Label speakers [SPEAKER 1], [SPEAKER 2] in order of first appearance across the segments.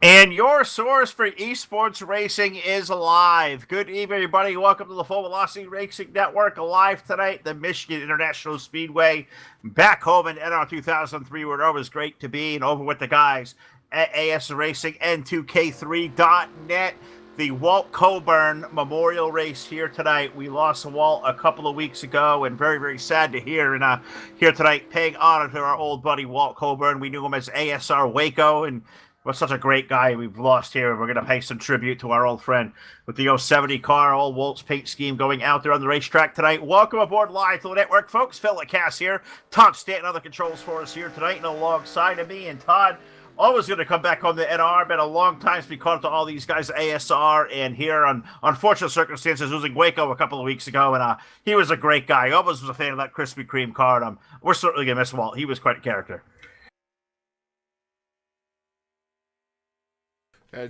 [SPEAKER 1] And your source for esports racing is live. Good evening, everybody. Welcome to the Full Velocity Racing Network. Live tonight, the Michigan International Speedway, back home in NR 2003, where it was great to be, and over with the guys at ASRacing N2K3.net. The Walt Coburn Memorial Race here tonight. We lost Walt a couple of weeks ago, and very, very sad to hear. And here tonight, paying honor to our old buddy Walt Coburn. We knew him as ASR Waco, and was such a great guy we've lost here. We're going to pay some tribute to our old friend with the 070 car, all Walt's paint scheme going out there on the racetrack tonight. Welcome aboard live to the network, folks. Phil Lacasse here. Todd Stanton on the controls for us here tonight, and alongside of me. And Todd, always going to come back on the NR. Been a long time since we caught up to all these guys at ASR, and here on unfortunate circumstances, losing Waco a couple of weeks ago. And he was a great guy. Always was a fan of that Krispy Kreme card. We're certainly going to miss Walt. He was quite a character.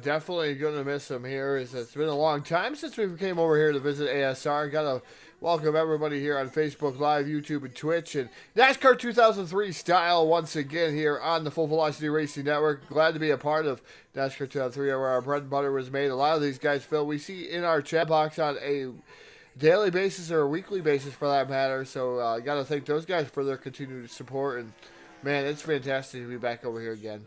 [SPEAKER 2] Definitely going to miss him here. It's been a long time since we came over here to visit ASR. Got to welcome everybody here on Facebook Live, YouTube, and Twitch. And NASCAR 2003 style once again here on the Full Velocity Racing Network. Glad to be a part of NASCAR 2003 where our bread and butter was made. A lot of these guys, Phil, we see in our chat box on a daily basis or a weekly basis for that matter. So got to thank those guys for their continued support. And, man, it's fantastic to be back over here again.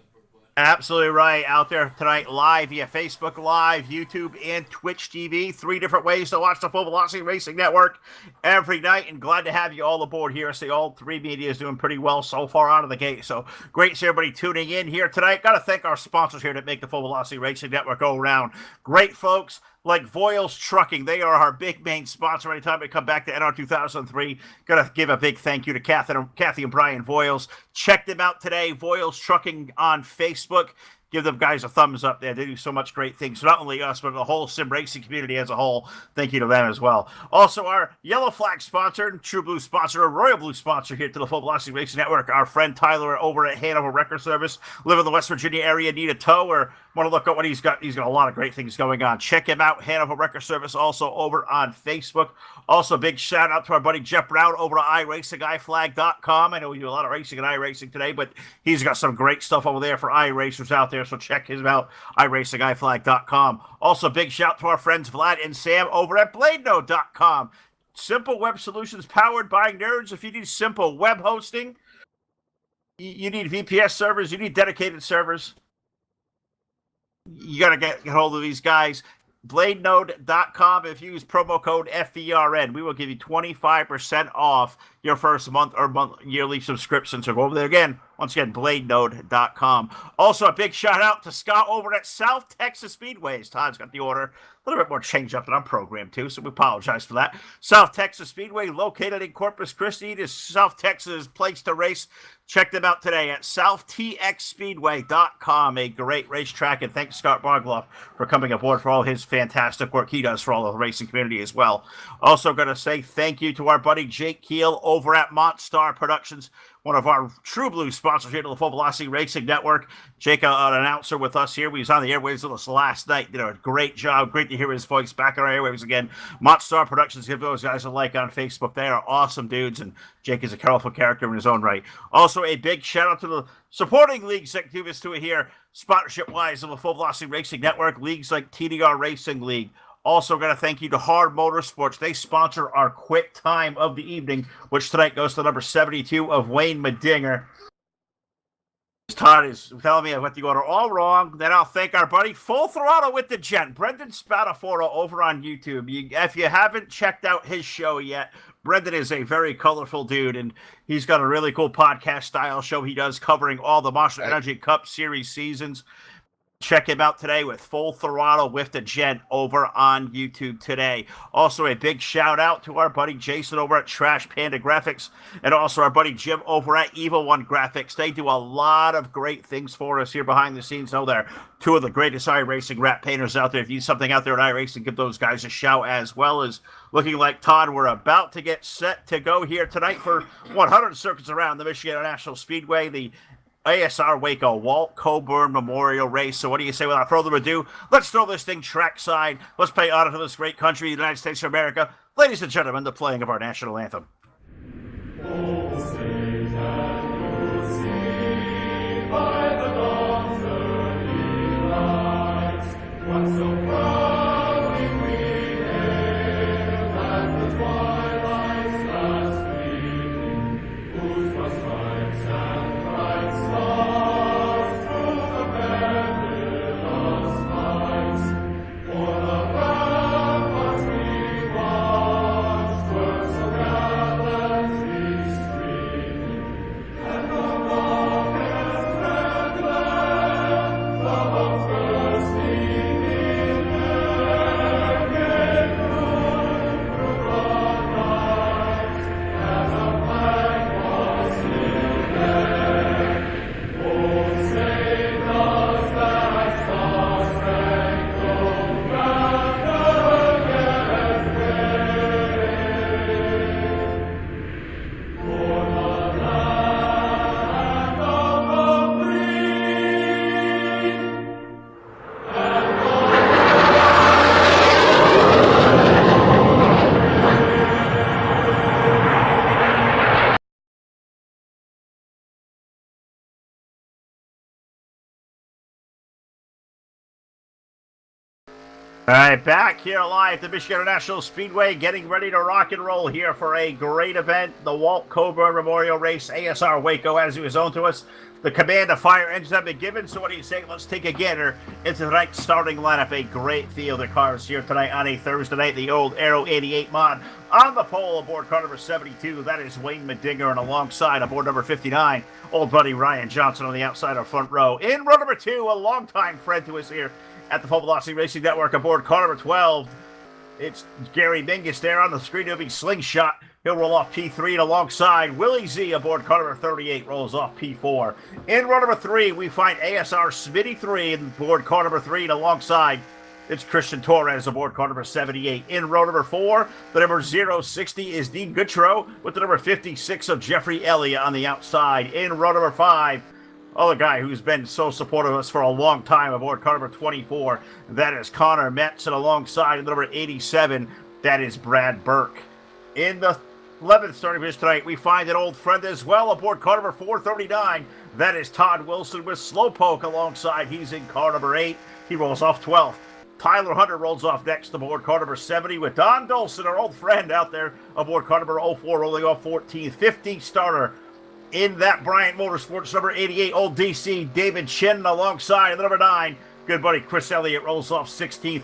[SPEAKER 1] Absolutely right. Out there tonight live via Facebook Live, YouTube, and Twitch TV. 3 different ways to watch the Full Velocity Racing Network every night. And glad to have you all aboard here. I see all 3 media is doing pretty well so far out of the gate. So great to see everybody tuning in here tonight. Got to thank our sponsors here that make the Full Velocity Racing Network go around. Great folks like Voiles Trucking. They are our big main sponsor. Anytime we come back to NR 2003, got to give a big thank you to Kathy and Brian Voiles. Check them out today, Voiles Trucking on Facebook. Give them guys a thumbs up there. They do so much great things. So not only us, but the whole sim racing community as a whole. Thank you to them as well. Also, our Yellow Flag sponsor, and True Blue sponsor, a Royal Blue sponsor here to the Full Velocity Racing Network. Our friend Tyler over at Hanover Record Service. Live in the West Virginia area, need a tow, or want to look at what he's got. He's got a lot of great things going on. Check him out, Hanover Record Service, also over on Facebook. Also, big shout out to our buddy Jeff Brown over at iRacingIFlag.com. I know we do a lot of racing and iRacing today, but he's got some great stuff over there for iRacers out there. So check him out, iRacingIFlag.com. Also, big shout to our friends Vlad and Sam over at BladeNode.com. Simple web solutions powered by nerds. If you need simple web hosting, you need VPS servers, you need dedicated servers, you got to get hold of these guys. BladeNode.com. If you use promo code FVRN, we will give you 25% off your first month or yearly subscription. So go over there again. Once again, BladeNode.com. Also, a big shout out to Scott over at South Texas Speedways. Todd's got the order. A little bit more change up than I'm programmed to, so we apologize for that. South Texas Speedway, located in Corpus Christi, is South Texas' place to race. Check them out today at SouthTXSpeedway.com. A great racetrack, and thanks Scott Bargloff for coming aboard for all his fantastic work he does for all of the racing community as well. Also going to say thank you to our buddy Jake Keel over at Montstar Productions, one of our True Blue sponsors here to the Full Velocity Racing Network. Jake, an announcer with us here. We was on the airwaves with us last night. Did a great job. Great to hear his voice back on our airwaves again. Montstar Productions, give those guys a like on Facebook. They are awesome dudes, and Jake is a colorful character in his own right. Also, a big shout out to the supporting leagues that give us to it here, sponsorship-wise, of the Full Velocity Racing Network. Leagues like TDR Racing League. Also, got to thank you to Hard Motorsports. They sponsor our quick time of the evening, which tonight goes to number 72 of Wayne Medinger. Todd is telling me I went to go all wrong. Then I'll thank our buddy Full Throttle with the Gent, Brendan Spadafora over on YouTube. If you haven't checked out his show yet, Brendan is a very colorful dude, and he's got a really cool podcast-style show he does covering all the Monster Energy Cup Series seasons. Check him out today with Full Throttle with the Gent over on YouTube today. Also, a big shout out to our buddy Jason over at Trash Panda Graphics, and also our buddy Jim over at Evil One Graphics. They do a lot of great things for us here behind the scenes. Know they're 2 of the greatest iRacing rat painters out there. If you need something out there at iRacing, give those guys a shout, as well as looking like, Todd, we're about to get set to go here tonight for 100 circuits around the Michigan International Speedway, the ASR Waco Walt Coburn Memorial Race. So what do you say without further ado? Let's throw this thing trackside. Let's pay honor to this great country, the United States of America. Ladies and gentlemen, the playing of our national anthem.
[SPEAKER 3] By the dawn's early light.
[SPEAKER 1] All right, back here live at the Michigan International Speedway, getting ready to rock and roll here for a great event. The Walt Coburn Memorial Race, ASR Waco, as he was known to us. The command of fire engines have been given, so what do you say? Let's take a gander into tonight's starting lineup. A great field of cars here tonight on a Thursday night. The old Aero 88 mod on the pole aboard car number 72. That is Wayne Medinger, and alongside aboard number 59, old buddy Ryan Johnson on the outside of front row. In row number 2, a longtime friend to us here at the Full Velocity Racing Network aboard car number 12. It's Gary Mingus there on the screen. It'll be Slingshot. He'll roll off P3, and alongside Willie Z aboard car number 38 rolls off P4. In row number 3, we find ASR Smitty 3 aboard car number 3, and alongside it's Christian Torres aboard car number 78. In row number 4, the number 060 is Dean Goodrow with the number 56 of Jeffrey Elliott on the outside. In row number 5, other guy who's been so supportive of us for a long time aboard car number 24, that is Connor Metz, and alongside number 87, that is Brad Burke. In the 11th starting position tonight, we find an old friend as well aboard car number 439, that is Todd Wilson with Slowpoke alongside. He's in car number 8. He rolls off 12th. Tyler Hunter rolls off next aboard car number 70 with Don Dolson, our old friend out there aboard car number 04, rolling off 14th. 15th starter in that Bryant Motorsports number 88, old DC David Chin alongside the number 9, good buddy Chris Elliott rolls off 16th.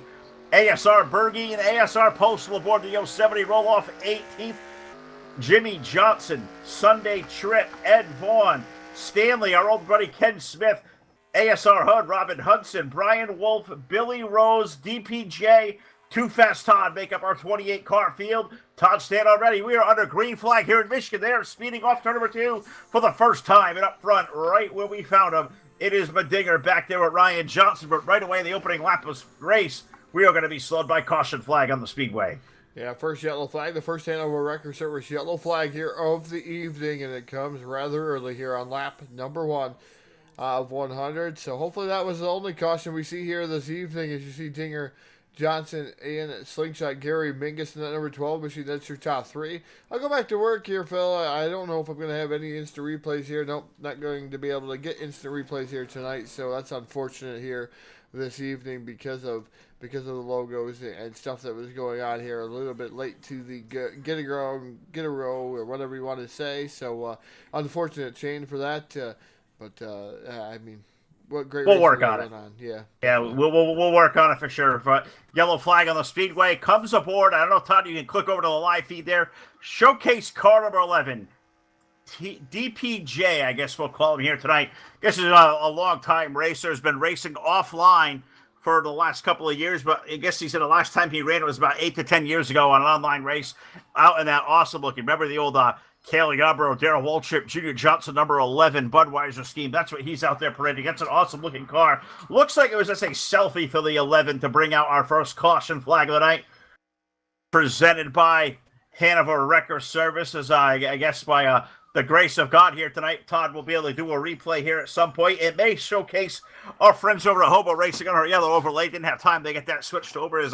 [SPEAKER 1] ASR Berge and ASR Postal aboard the 070 roll off 18th. Jimmy Johnson, Sunday Trip, Ed Vaughn, Stanley, our old buddy Ken Smith, ASR Hood, Robin Hudson, Brian Wolf, Billy Rose, DPJ, Too Fast Todd make up our 28 car field. Todd stand already. We are under green flag here in Michigan. They are speeding off turn number 2 for the first time. And up front, right where we found him, it is Medinger back there with Ryan Johnson. But right away in the opening lap of race, we are going to be slowed by caution flag on the speedway.
[SPEAKER 2] Yeah, first yellow flag, the first Hanover Record Service yellow flag here of the evening, and it comes rather early here on lap number 1 of 100. So hopefully that was the only caution we see here this evening, as you see Dinger, Johnson, and Slingshot, Gary Mingus in that number 12 machine. That's your top 3. I'll go back to work here, Phil. I don't know if I'm going to have any instant replays here. Nope, not going to be able to get instant replays here tonight, so that's unfortunate here this evening because of the logos and stuff that was going on here. A little bit late to the get a row, or whatever you want to say. So unfortunate change for that. I mean, what great.
[SPEAKER 1] We'll work on it.
[SPEAKER 2] Yeah,
[SPEAKER 1] we'll work on it for sure. But yellow flag on the speedway comes aboard. I don't know, Todd, you can click over to the live feed there. Showcase car number 11. DPJ, I guess we'll call him here tonight. This is a long-time racer. Has been racing offline for the last couple of years, but I guess he said the last time he ran it was about 8 to 10 years ago on an online race out in that awesome-looking, remember the old Cale Yarborough, Darrell Waltrip, Junior Johnson, number 11 Budweiser scheme. That's what he's out there parading. That's an awesome-looking car. Looks like it was just a selfie for the 11 to bring out our first caution flag of the night. Presented by Hanover Record Services, I guess by the grace of God here tonight. Todd will be able to do a replay here at some point. It may showcase our friends over at Hobo Racing on our yellow overlay. Didn't have time to get that switched over, as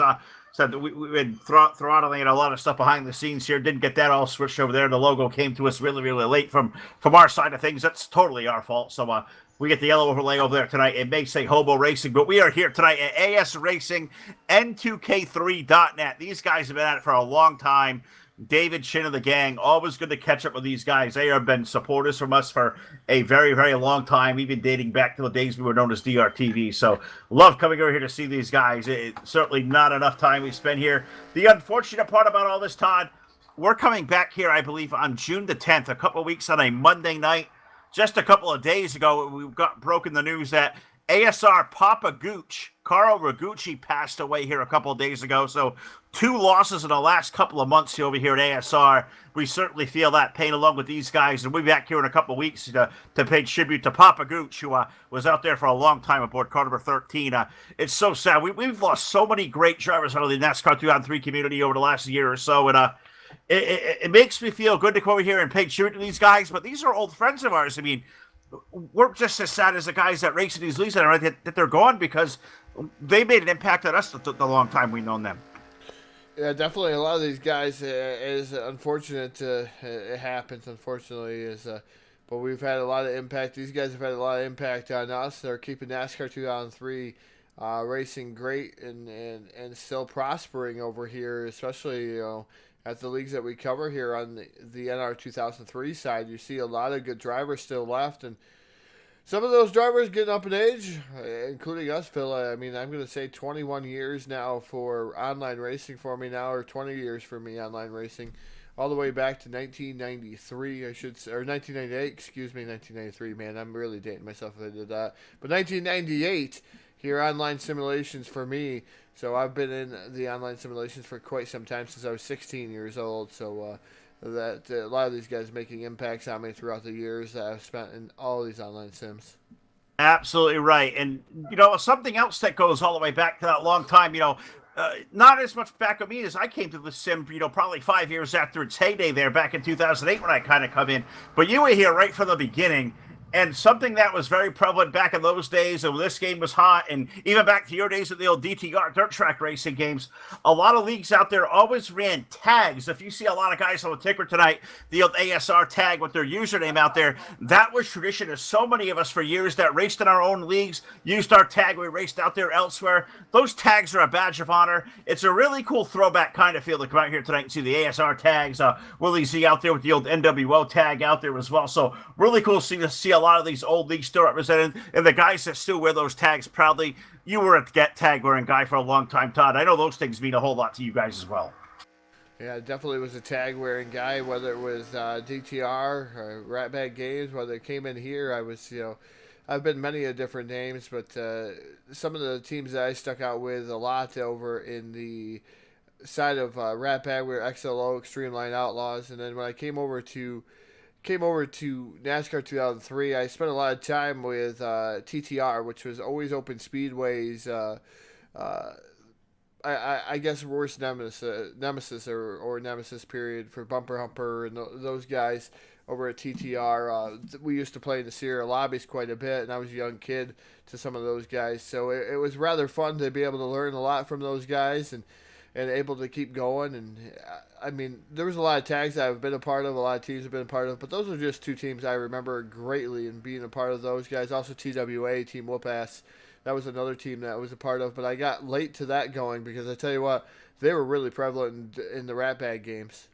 [SPEAKER 1] said that we've been throttling a lot of stuff behind the scenes here. Didn't get that all switched over there. The logo came to us really, really late from our side of things. That's totally our fault. So we get the yellow overlay over there tonight. It may say Hobo Racing, but we are here tonight at ASRacing, N2K3.net. These guys have been at it for a long time. David Chin of the gang, always good to catch up with these guys. They have been supporters from us for a very, very long time, even dating back to the days we were known as DRTV. So love coming over here to see these guys. It's certainly not enough time we spend here. The unfortunate part about all this, Todd, we're coming back here, I believe, on June the 10th, a couple of weeks on a Monday night. Just a couple of days ago, we got broken the news that ASR Papa Gooch, Carl Ragucci, passed away here a couple of days ago. So 2 losses in the last couple of months over here at ASR. We certainly feel that pain along with these guys. And we'll be back here in a couple of weeks to pay tribute to Papa Gooch, who was out there for a long time aboard car number 13. It's so sad. We've lost so many great drivers out of the NASCAR 2-on-3 community over the last year or so. And it makes me feel good to come over here and pay tribute to these guys. But these are old friends of ours. I mean, we're just as sad as the guys that race in these leagues that they're gone, because they made an impact on us the long time we've known them.
[SPEAKER 2] Yeah, definitely. A lot of these guys, is unfortunate. It happens, unfortunately. But we've had a lot of impact. These guys have had a lot of impact on us. They're keeping NASCAR 2-on-3 racing great and still prospering over here, especially at the leagues that we cover here on the NR 2003 side. You see a lot of good drivers still left, and some of those drivers getting up in age, including us, Phil. I mean, I'm going to say 21 years now for online racing for me now, or 20 years for me online racing, all the way back to 1993, I should say, or 1998, excuse me, 1993. Man, I'm really dating myself if I did that. But 1998, here online simulations for me. So I've been in the online simulations for quite some time, since I was 16 years old. So that a lot of these guys making impacts on me throughout the years that I've spent in all these online sims.
[SPEAKER 1] Absolutely right. And, something else that goes all the way back to that long time, not as much back with me as I came to the sim, probably 5 years after its heyday there back in 2008 when I kind of come in. But you were here right from the beginning. And something that was very prevalent back in those days, and when this game was hot, and even back to your days of the old DTR dirt track racing games, a lot of leagues out there always ran tags. If you see a lot of guys on the ticker tonight, the old ASR tag with their username out there, that was tradition of so many of us for years that raced in our own leagues, used our tag, we raced out there elsewhere. Those tags are a badge of honor. It's a really cool throwback kind of feel to come out here tonight and see the ASR tags. Willie Z out there with the old NWO tag out there as well. So really cool to see a lot of these old leagues still represented, and the guys that still wear those tags proudly. You were a tag wearing guy for a long time, Todd. I know those things mean a whole lot to you guys as well.
[SPEAKER 2] Yeah, definitely was a tag wearing guy, whether it was DTR or Ratbag Games, whether it came in here. I was, I've been many of different names, but some of the teams that I stuck out with a lot over in the side of Ratbag were XLO, Extreme Line Outlaws, and then when I came over to NASCAR 2003, I spent a lot of time with TTR, which was always open speedways. I guess worst nemesis or nemesis period for Bumper Humper and those guys over at TTR. We used to play in the Sierra lobbies quite a bit, and I was a young kid to some of those guys. So it was rather fun to be able to learn a lot from those guys and able to keep going. And I mean, there was a lot of tags that I've been a part of, a lot of teams have been a part of, but those are just two teams I remember greatly and being a part of those guys. Also TWA, Team Whoop-Ass, that was another team that I was a part of, but I got late to that going because I tell you what, they were really prevalent in the Ratbag games.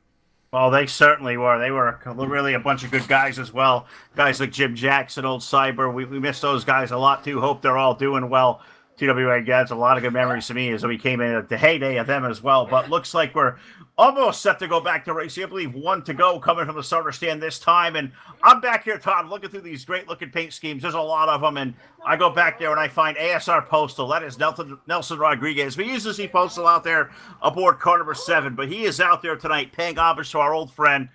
[SPEAKER 1] Well, they certainly were. They were really a bunch of good guys as well. Guys like Jim Jackson, Old Cyber. We miss those guys a lot too. Hope they're all doing well. TWA gets a lot of good memories to me as we came in at the heyday of them as well. But looks like we're almost set to go back to racing. I believe one to go coming from the starter stand this time. And I'm back here, Todd, looking through these great-looking paint schemes. There's a lot of them. And I go back there and I find ASR Postal. That is Nelson Rodriguez. We usually see Postal out there aboard car number 7. But he is out there tonight paying homage to our old friend,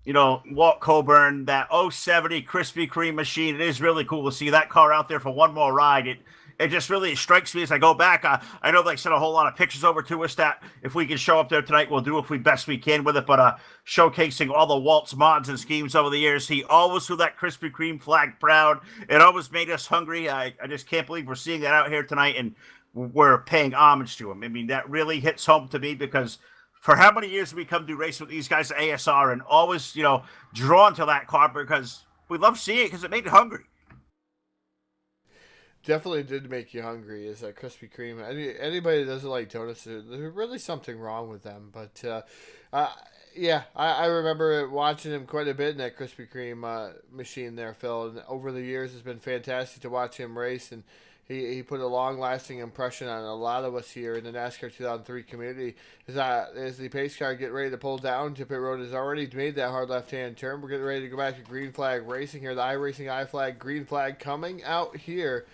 [SPEAKER 1] Walt Coburn, that 070 Krispy Kreme machine. It is really cool to see that car out there for one more ride. It just really strikes me as I go back. I know they sent a whole lot of pictures over to us that if we can show up there tonight, we'll do if we best we can with it. But showcasing all the Walt's mods and schemes over the years. He always threw that Krispy Kreme flag proud. It always made us hungry. I just can't believe we're seeing that out here tonight, and we're paying homage to him. I mean, that really hits home to me because for how many years we come to race with these guys at ASR and always, drawn to that car because we love seeing it because it made it hungry.
[SPEAKER 2] Definitely did make you hungry, is that Krispy Kreme. Anybody that doesn't like donuts, there's really something wrong with them. But, I remember watching him quite a bit in that Krispy Kreme machine there, Phil. And over the years, it's been fantastic to watch him race. And he put a long-lasting impression on a lot of us here in the NASCAR 2003 community. As the pace car get ready to pull down, to pit road has already made that hard left-hand turn. We're getting ready to go back to green flag racing here. The iRacing iFlag green flag coming out here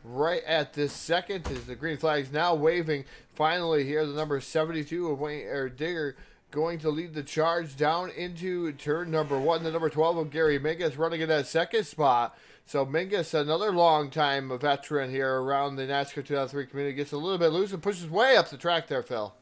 [SPEAKER 2] right at this second as the green flag is now waving. Finally here, the number 72 of Digger going to lead the charge down into turn number 1. The number 12 of Gary Mingus running in that second spot. So Mingus, another long-time veteran here around the NASCAR 2003 community, gets a little bit loose and pushes way up the track there, Phil.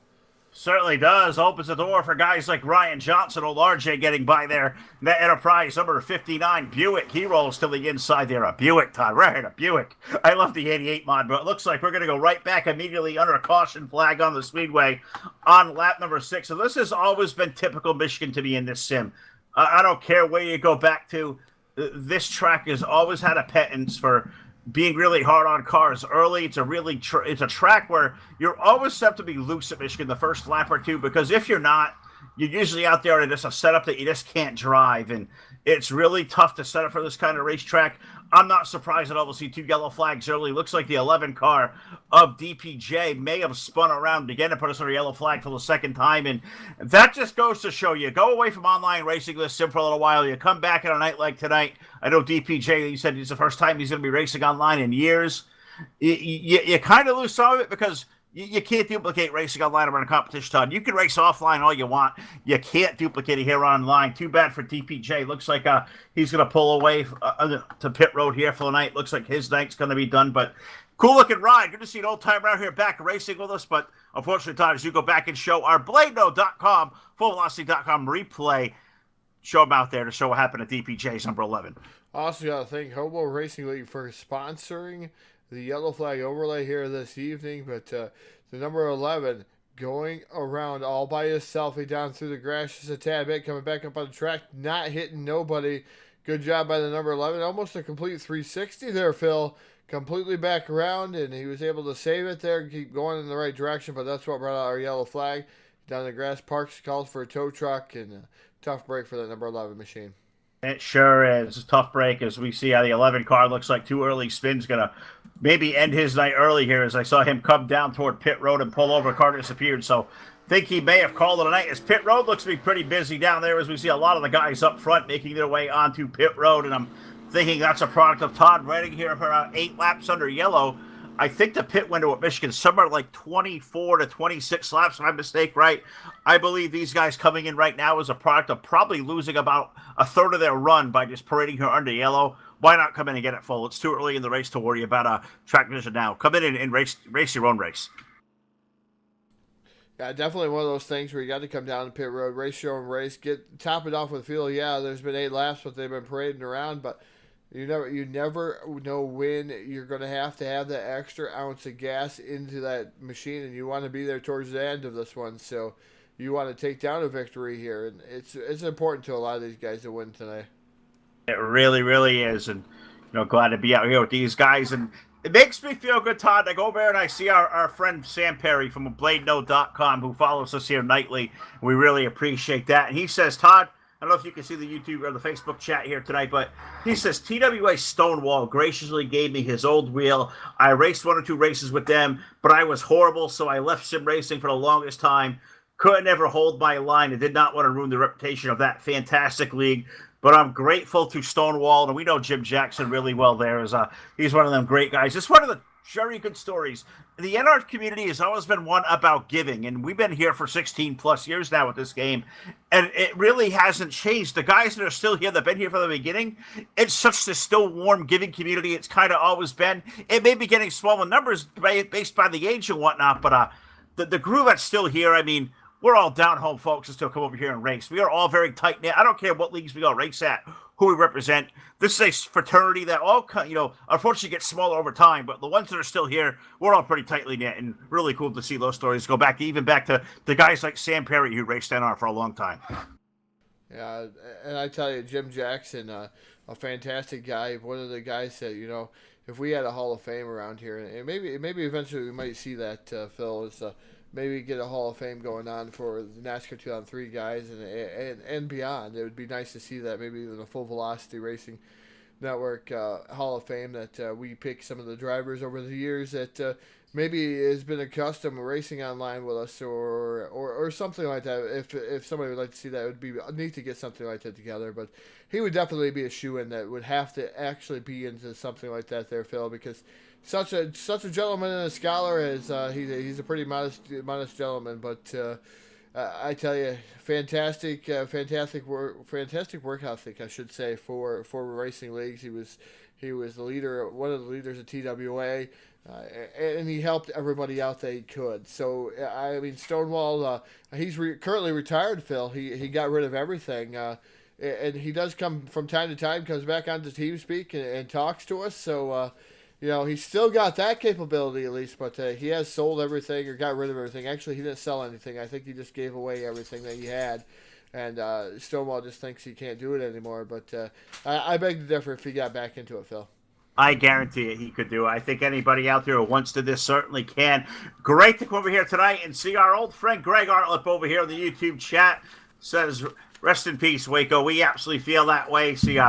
[SPEAKER 1] Certainly does. Opens the door for guys like Ryan Johnson, old RJ getting by there. That Enterprise number 59, Buick. He rolls to the inside there. A Buick, Todd. Right, a Buick. I love the 88 mod, but it looks like we're going to go right back immediately under a caution flag on the Speedway on lap number 6. So this has always been typical Michigan to me in this sim. I don't care where you go back to. This track has always had a penance for being really hard on cars early. It's a really it's a track where you're always set to be loose at Michigan the first lap or two, because if you're not, you're usually out there and it's a setup that you just can't drive, and it's really tough to set up for this kind of racetrack. I'm not surprised at all to see 2 yellow flags early. Looks like the 11 car of DPJ may have spun around again and put us on a yellow flag for the second time, and that just goes to show you, go away from online racing, this sim for a little while, you come back on a night like tonight. I know DPJ, he said it's the first time he's going to be racing online in years. You kind of lose some of it because you can't duplicate racing online around a competition, Todd. You can race offline all you want. You can't duplicate it here online. Too bad for DPJ. Looks like he's going to pull away to pit road here for the night. Looks like his night's going to be done. But cool looking ride. Good to see an old timer out here back racing with us. But unfortunately, Todd, as you go back and show our BladeNo.com, FullVelocity.com replay, show them out there to show what happened at DPJ's number 11.
[SPEAKER 2] Also, got to thank Hobo Racing League for sponsoring the yellow flag overlay here this evening. But the number 11 going around all by himself, down through the grass just a tad bit, coming back up on the track, not hitting nobody. Good job by the number 11. Almost a complete 360 there, Phil. Completely back around, and he was able to save it there and keep going in the right direction. But that's what brought out our yellow flag. Down the grass, Parks calls for a tow truck, and a tough break for that number 11 machine.
[SPEAKER 1] It sure is. It's a tough break as we see how the 11 car looks like 2 early spins going to maybe end his night early here, as I saw him come down toward pit road and pull over. Car disappeared. So think he may have called it a night, as pit road looks to be pretty busy down there, as we see a lot of the guys up front making their way onto pit road. And I'm thinking that's a product of Todd Redding here for around 8 laps under yellow. I think the pit window at Michigan is somewhere like 24 to 26 laps, if I'm mistake, right? I believe these guys coming in right now is a product of probably losing about a third of their run by just parading here under yellow. Why not come in and get it full? It's too early in the race to worry about a track vision now. Come in and race your own race.
[SPEAKER 2] Yeah, definitely one of those things where you got to come down to pit road, race your own race, top it off with fuel. Yeah, there's been 8 laps, but they've been parading around, but you never know when you're going to have that extra ounce of gas into that machine, and you want to be there towards the end of this one. So you want to take down a victory here, and it's important to a lot of these guys to win tonight.
[SPEAKER 1] It really, really is, and glad to be out here with these guys, and it makes me feel good, Todd. I go over and I see our friend Sam Perry from BladeNo.com, who follows us here nightly. We really appreciate that, and he says, Todd, I don't know if you can see the YouTube or the Facebook chat here tonight, but he says, TWA Stonewall graciously gave me his old wheel. I raced 1 or 2 races with them, but I was horrible, so I left sim racing for the longest time. Couldn't ever hold my line and did not want to ruin the reputation of that fantastic league. But I'm grateful to Stonewall, and we know Jim Jackson really well there. He's one of them great guys. It's one of the very good stories. The NR community has always been one about giving, and we've been here for 16 plus years now with this game, and it really hasn't changed. The guys that are still here, that have been here from the beginning, it's such a still warm giving community. It's kind of always been. It may be getting small in numbers based by the age and whatnot, but the crew that's still here, I mean, we're all down home folks that still come over here and race. We are all very tight knit. I don't care what leagues we all race at, who we represent. This is a fraternity that all, unfortunately gets smaller over time, but the ones that are still here, we're all pretty tightly knit, and really cool to see those stories go back to the guys like Sam Perry, who raced NR for a long time.
[SPEAKER 2] Yeah, and I tell you, Jim Jackson, a fantastic guy, one of the guys that, if we had a Hall of Fame around here, and maybe eventually we might see that, Phil, is maybe get a Hall of Fame going on for the NASCAR 2003 guys and beyond. It would be nice to see that, maybe even a Full Velocity Racing Network Hall of Fame, that we pick some of the drivers over the years that maybe has been accustomed to racing online with us or something like that. If somebody would like to see that, it would be neat to get something like that together. But he would definitely be a shoe-in that would have to actually be into something like that there, Phil, because such a gentleman and a scholar, as he's a pretty modest gentleman, but I tell you, fantastic work ethic, I should say, for racing leagues. He was the leader, one of the leaders of TWA, and he helped everybody out that he could. So I mean, Stonewall, he's currently retired, Phil. He got rid of everything, and he does come from time to time, comes back onto TeamSpeak and talks to us. So. He's still got that capability at least, but he has sold everything or got rid of everything. Actually, he didn't sell anything. I think he just gave away everything that he had, and Stonewall just thinks he can't do it anymore. But I beg to differ if he got back into it, Phil.
[SPEAKER 1] I guarantee it, he could do it. I think anybody out there who wants to this certainly can. Great to come over here tonight and see our old friend Greg Artlip over here in the YouTube chat. Says, rest in peace, Waco. We absolutely feel that way. See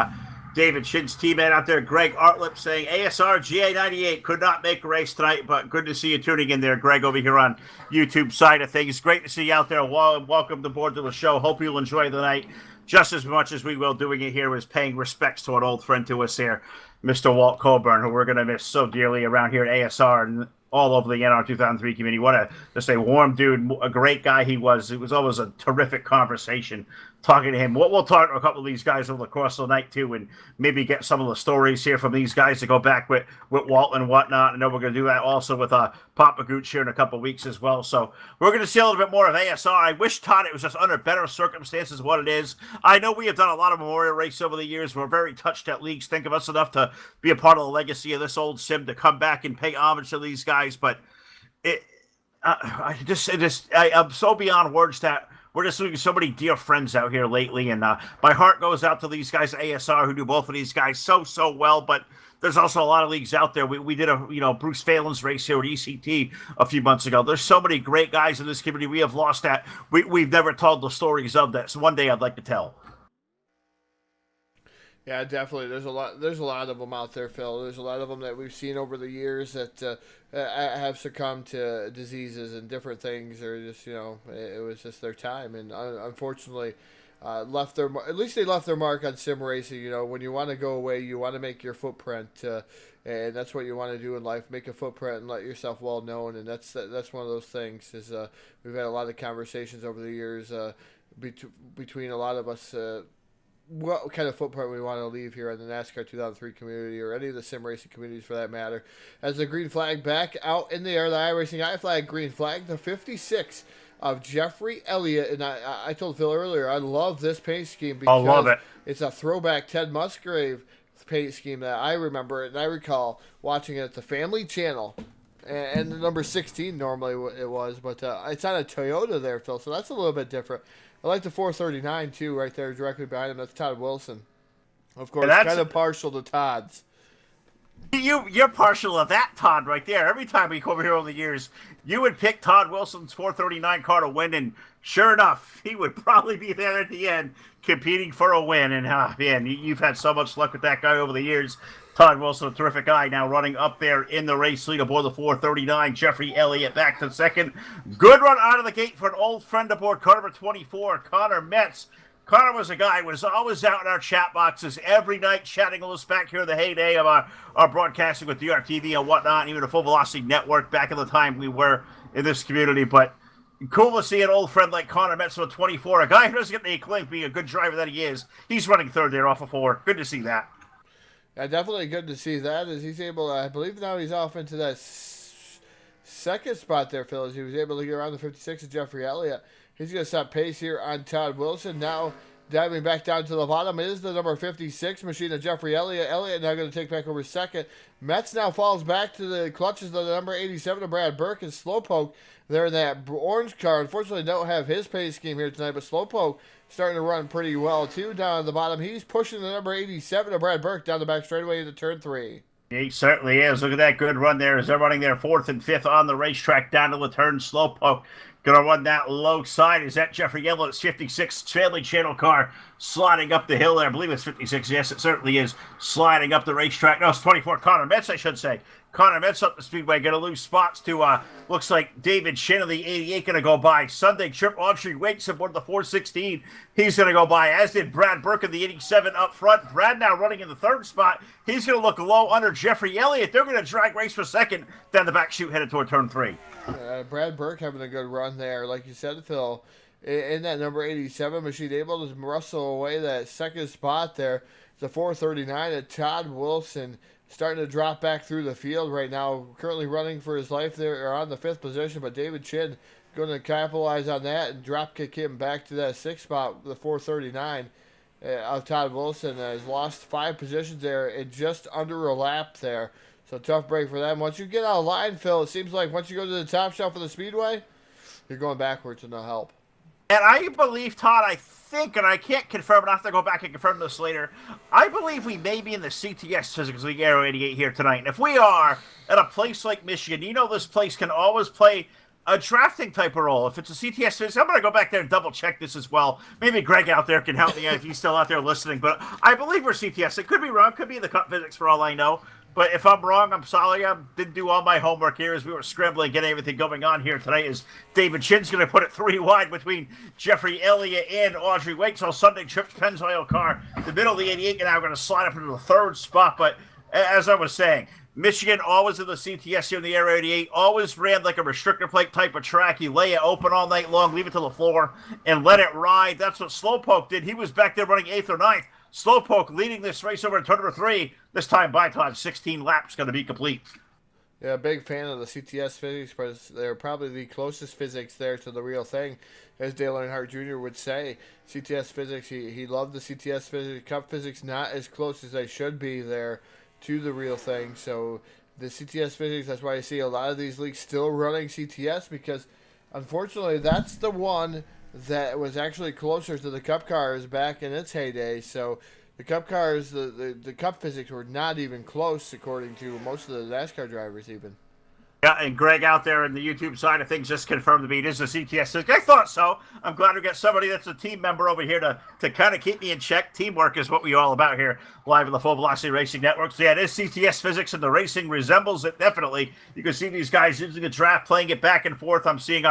[SPEAKER 1] David Shin's teammate out there, Greg Artlip, saying ASR GA98 could not make a race tonight, but good to see you tuning in there, Greg, over here on YouTube side of things. Great to see you out there. Welcome aboard to the show. Hope you'll enjoy the night just as much as we will. Doing it here is paying respects to an old friend to us here, Mr. Walt Coburn, who we're going to miss so dearly around here at ASR and all over the NR 2003 community. What a just a warm dude, a great guy he was. It was always a terrific conversation talking to him. We'll talk to a couple of these guys over the course of the night too, and maybe get some of the stories here from these guys to go back with Walt and whatnot. I know we're going to do that also with Papa Gooch here in a couple of weeks as well. So we're going to see a little bit more of ASR. I wish, Todd, it was just under better circumstances what it is. I know we have done a lot of memorial race over the years. We're very touched at leagues. Think of us enough to be a part of the legacy of this old sim to come back and pay homage to these guys. But I'm so beyond words that we're just losing so many dear friends out here lately, and my heart goes out to these guys at ASR who do both of these guys so well. But there's also a lot of leagues out there. We did a Bruce Phelan's race here at ECT a few months ago. There's so many great guys in this community we have lost that we've never told the stories of that. So one day I'd like to tell.
[SPEAKER 2] Yeah, definitely. There's a lot of them out there, Phil. There's a lot of them that we've seen over the years that have succumbed to diseases and different things, or just it was just their time, and unfortunately, left their at least they left their mark on sim racing. When you want to go away, you want to make your footprint, and that's what you want to do in life: make a footprint and let yourself well known. And that's one of those things. Is we've had a lot of conversations over the years between a lot of us. What kind of footprint we want to leave here in the NASCAR 2003 community, or any of the sim racing communities for that matter. As the green flag back out in the air, the iRacing I flag green flag, the 56 of Jeffrey Elliott. And I told Phil earlier, I love this paint scheme because
[SPEAKER 1] I love it.
[SPEAKER 2] It's a throwback Ted Musgrave paint scheme that I remember, and I recall watching it at the Family Channel. And the number 16 normally it was, but it's on a Toyota there, Phil, so that's a little bit different. I like the 439, too, right there directly behind him. That's Todd Wilson. Of course, kind of partial to Todd's.
[SPEAKER 1] You're partial to that, Todd, right there. Every time we come over here over the years, you would pick Todd Wilson's 439 car to win, and sure enough, he would probably be there at the end competing for a win. And, man, you've had so much luck with that guy over the years. Todd Wilson, a terrific guy, now running up there in the race lead aboard the 439. Jeffrey Elliott back to second. Good run out of the gate for an old friend aboard car number 24, Connor Metz. Connor was a guy who was always out in our chat boxes every night chatting with us back here in the heyday of our broadcasting with DRTV and whatnot, and even the Full Velocity Network back in the time we were in this community. But cool to see an old friend like Connor Metz with 24, a guy who doesn't get the acclaim being a good driver that he is. He's running third there off of 4. Good to see that.
[SPEAKER 2] Yeah, definitely good to see that, as he's able to, I believe now he's off into that second spot there, Phil, as he was able to get around the 56 of Jeffrey Elliott. He's going to set pace here on Todd Wilson. Now, diving back down to the bottom is the number 56 machine of Jeffrey Elliott. Elliott now going to take back over second. Metz now falls back to the clutches of the number 87 of Brad Burke, and Slowpoke there in that orange car. Unfortunately, don't have his pace scheme here tonight, but Slowpoke starting to run pretty well, too, down at the bottom. He's pushing the number 87 of Brad Burke down the back straightaway into turn 3.
[SPEAKER 1] He certainly is. Look at that good run there as they're running their 4th and 5th on the racetrack down to the turn. Slowpoke going to run that low side. Is that Jeffrey Elliott's 56 Family Channel car sliding up the hill there? I believe it's 56. Yes, it certainly is. Sliding up the racetrack. No, it's 24. Connor Metz, I should say. Connor Metz up the speedway. Going to lose spots to, looks like David Shin of the 88 going to go by. Sunday Trip Audrey Waits aboard the 416. He's going to go by, as did Brad Burke of the 87 up front. Brad now running in the 3rd spot. He's going to look low under Jeffrey Elliott. They're going to drag race for 2nd. Down the back chute headed toward turn 3.
[SPEAKER 2] Brad Burke having a good run there. Like you said, Phil, in that number 87 machine, able to wrestle away that 2nd spot there. The 439 at Todd Wilson starting to drop back through the field right now. Currently running for his life there, or on the 5th position, but David Chin going to capitalize on that and drop kick him back to that 6th spot, the 439 of Todd Wilson. Has lost 5 positions there in just under a lap there. So tough break for them. Once you get out of line, Phil, it seems like once you go to the top shelf of the speedway, you're going backwards with no help.
[SPEAKER 1] And I believe, Todd, I think, and I can't confirm, and I have to go back and confirm this later, I believe we may be in the CTS Physics League Aero 88 here tonight. And if we are at a place like Michigan, you know this place can always play a drafting type of role. If it's a CTS Physics, I'm going to go back there and double check this as well. Maybe Greg out there can help me out if he's still out there listening. But I believe we're CTS. It could be wrong. Could be the Cup Physics for all I know. But if I'm wrong, I'm sorry. I didn't do all my homework here as we were scrambling, getting everything going on here tonight. As David Shin's going to put it 3 wide between Jeffrey Elliott and Audrey Wakes. So Sunday Trips Pennzoil car, the middle of the 88, and now we're going to slide up into the 3rd spot. But as I was saying, Michigan always in the CTS here in the Air 88, always ran like a restrictor plate type of track. You lay it open all night long, leave it to the floor, and let it ride. That's what Slowpoke did. He was back there running 8th or 9th. Slowpoke leading this race over in turn number 3. This time by Todd, 16 laps going to be complete.
[SPEAKER 2] Yeah, big fan of the CTS Physics, but they're probably the closest physics there to the real thing, as Dale Earnhardt Jr. would say. CTS Physics, he loved the CTS Physics. Cup Physics not as close as they should be there to the real thing. So the CTS Physics, that's why I see a lot of these leagues still running CTS, because unfortunately that's the one that was actually closer to the Cup cars back in its heyday. So the Cup cars, the Cup Physics were not even close, according to most of the NASCAR drivers even.
[SPEAKER 1] Yeah, and Greg out there in the YouTube side of things just confirmed to me it is a CTS. I thought so. I'm glad we got somebody that's a team member over here to kind of keep me in check. Teamwork is what we're all about here, live on the Full Velocity Racing Network. So yeah, it is CTS Physics, and the racing resembles it definitely. You can see these guys using the draft, playing it back and forth. I'm seeing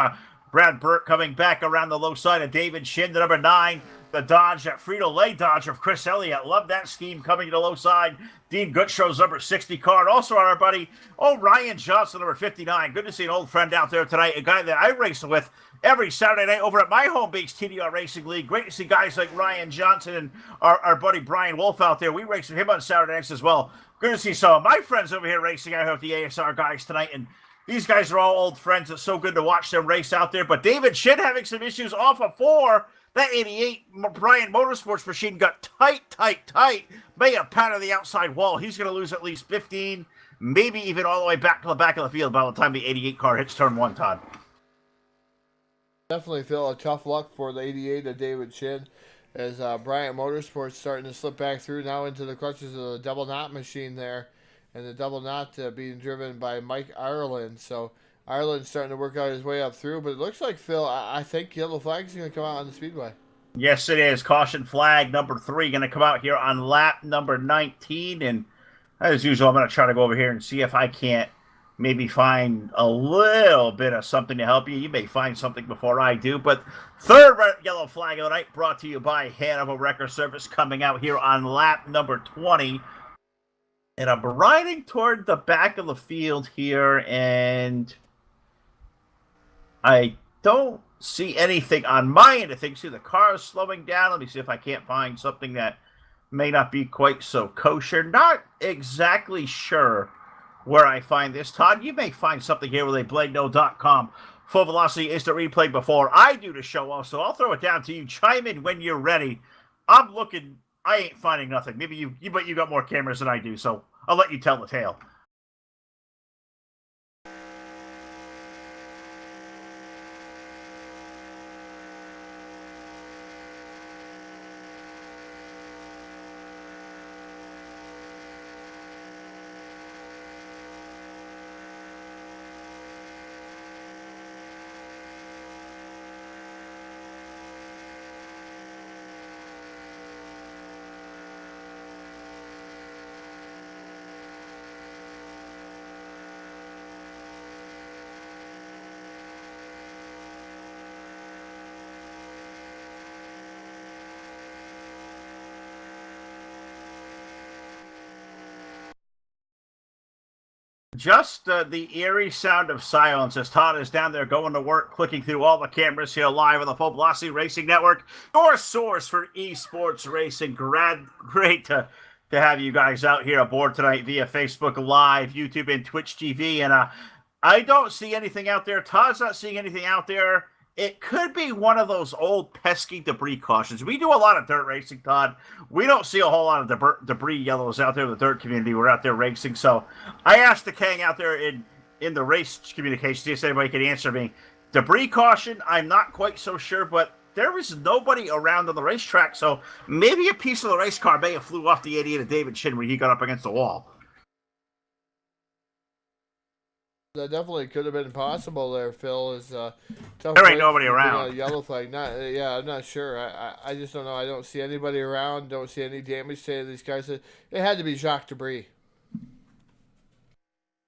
[SPEAKER 1] Brad Burt coming back around the low side of David Shin, the number 9. The Dodge, that Frito-Lay Dodge of Chris Elliott. Love that scheme coming to the low side. Dean Goodshow's number 60 car. And also our buddy, Ryan Johnson, number 59. Good to see an old friend out there tonight. A guy that I race with every Saturday night over at my home base, TDR Racing League. Great to see guys like Ryan Johnson and our buddy Brian Wolf out there. We race with him on Saturday nights as well. Good to see some of my friends over here racing out here with the ASR guys tonight. And these guys are all old friends. It's so good to watch them race out there. But David Shin having some issues off of 4. That 88 Bryant Motorsports machine got tight. May have pounded the outside wall. He's going to lose at least 15, maybe even all the way back to the back of the field by the time the 88 car hits turn 1, Todd.
[SPEAKER 2] Definitely feel a tough luck for the 88 of David Shin, as Bryant Motorsports starting to slip back through now into the clutches of the double knot machine there, and the double knot being driven by Mike Ireland. So Ireland's starting to work out his way up through, but it looks like, Phil, I think yellow flag's going to come out on the speedway.
[SPEAKER 1] Yes, it is. Caution flag number 3 going to come out here on lap number 19. And as usual, I'm going to try to go over here and see if I can't maybe find a little bit of something to help you. You may find something before I do. But 3rd yellow flag of the night brought to you by Hannibal Wrecker Service, coming out here on lap number 20. And I'm riding toward the back of the field here, and I don't see anything on my end of things. See, the car is slowing down. Let me see if I can't find something that may not be quite so kosher. Not exactly sure where I find this. Todd, you may find something here with a BladeNo.com. Full Velocity is to replay before I do the show also. I'll throw it down to you. Chime in when you're ready. I'm looking. I ain't finding nothing. Maybe you got more cameras than I do, so I'll let you tell the tale. Just the eerie sound of silence as Todd is down there going to work, clicking through all the cameras here live on the Full Velocity Racing Network, your source for esports racing. Great to have you guys out here aboard tonight via Facebook Live, YouTube, and Twitch TV. And I don't see anything out there. Todd's not seeing anything out there. It could be one of those old pesky debris cautions. We do a lot of dirt racing, Todd. We don't see a whole lot of debris yellows out there in the dirt community. We're out there racing. So I asked the Kang out there in the race communication, see if anybody can answer me. Debris caution, I'm not quite so sure, but there was nobody around on the racetrack, so maybe a piece of the race car may have flew off the 88 of David Chin when he got up against the wall.
[SPEAKER 2] That definitely could have been possible there, Phil. Is tough.
[SPEAKER 1] There ain't nobody around.
[SPEAKER 2] A yellow flag. I'm not sure. I just don't know. I don't see anybody around. Don't see any damage to these guys. It had to be Jacques Debris.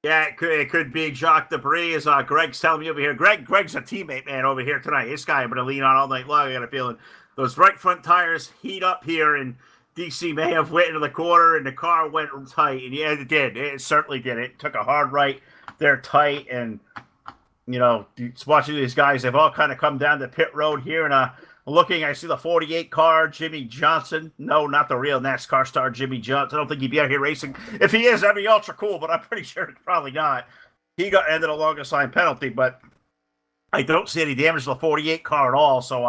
[SPEAKER 1] Yeah, it could be Jacques Debris, as Greg's telling me over here. Greg's a teammate, man, over here tonight. This guy I'm going to lean on all night long. I got a feeling those right front tires heat up here, and DC may have went into the corner, and the car went tight. And yeah, it did. It certainly did. It took a hard right. They're tight, and watching these guys, they've all kind of come down the pit road here, and looking, I see the 48 car, Jimmy Johnson. No, not the real NASCAR star, Jimmy Johnson. I don't think he'd be out here racing. If he is, that'd be ultra cool, but I'm pretty sure it's probably not. He got ended a long assigned penalty, but I don't see any damage to the 48 car at all. So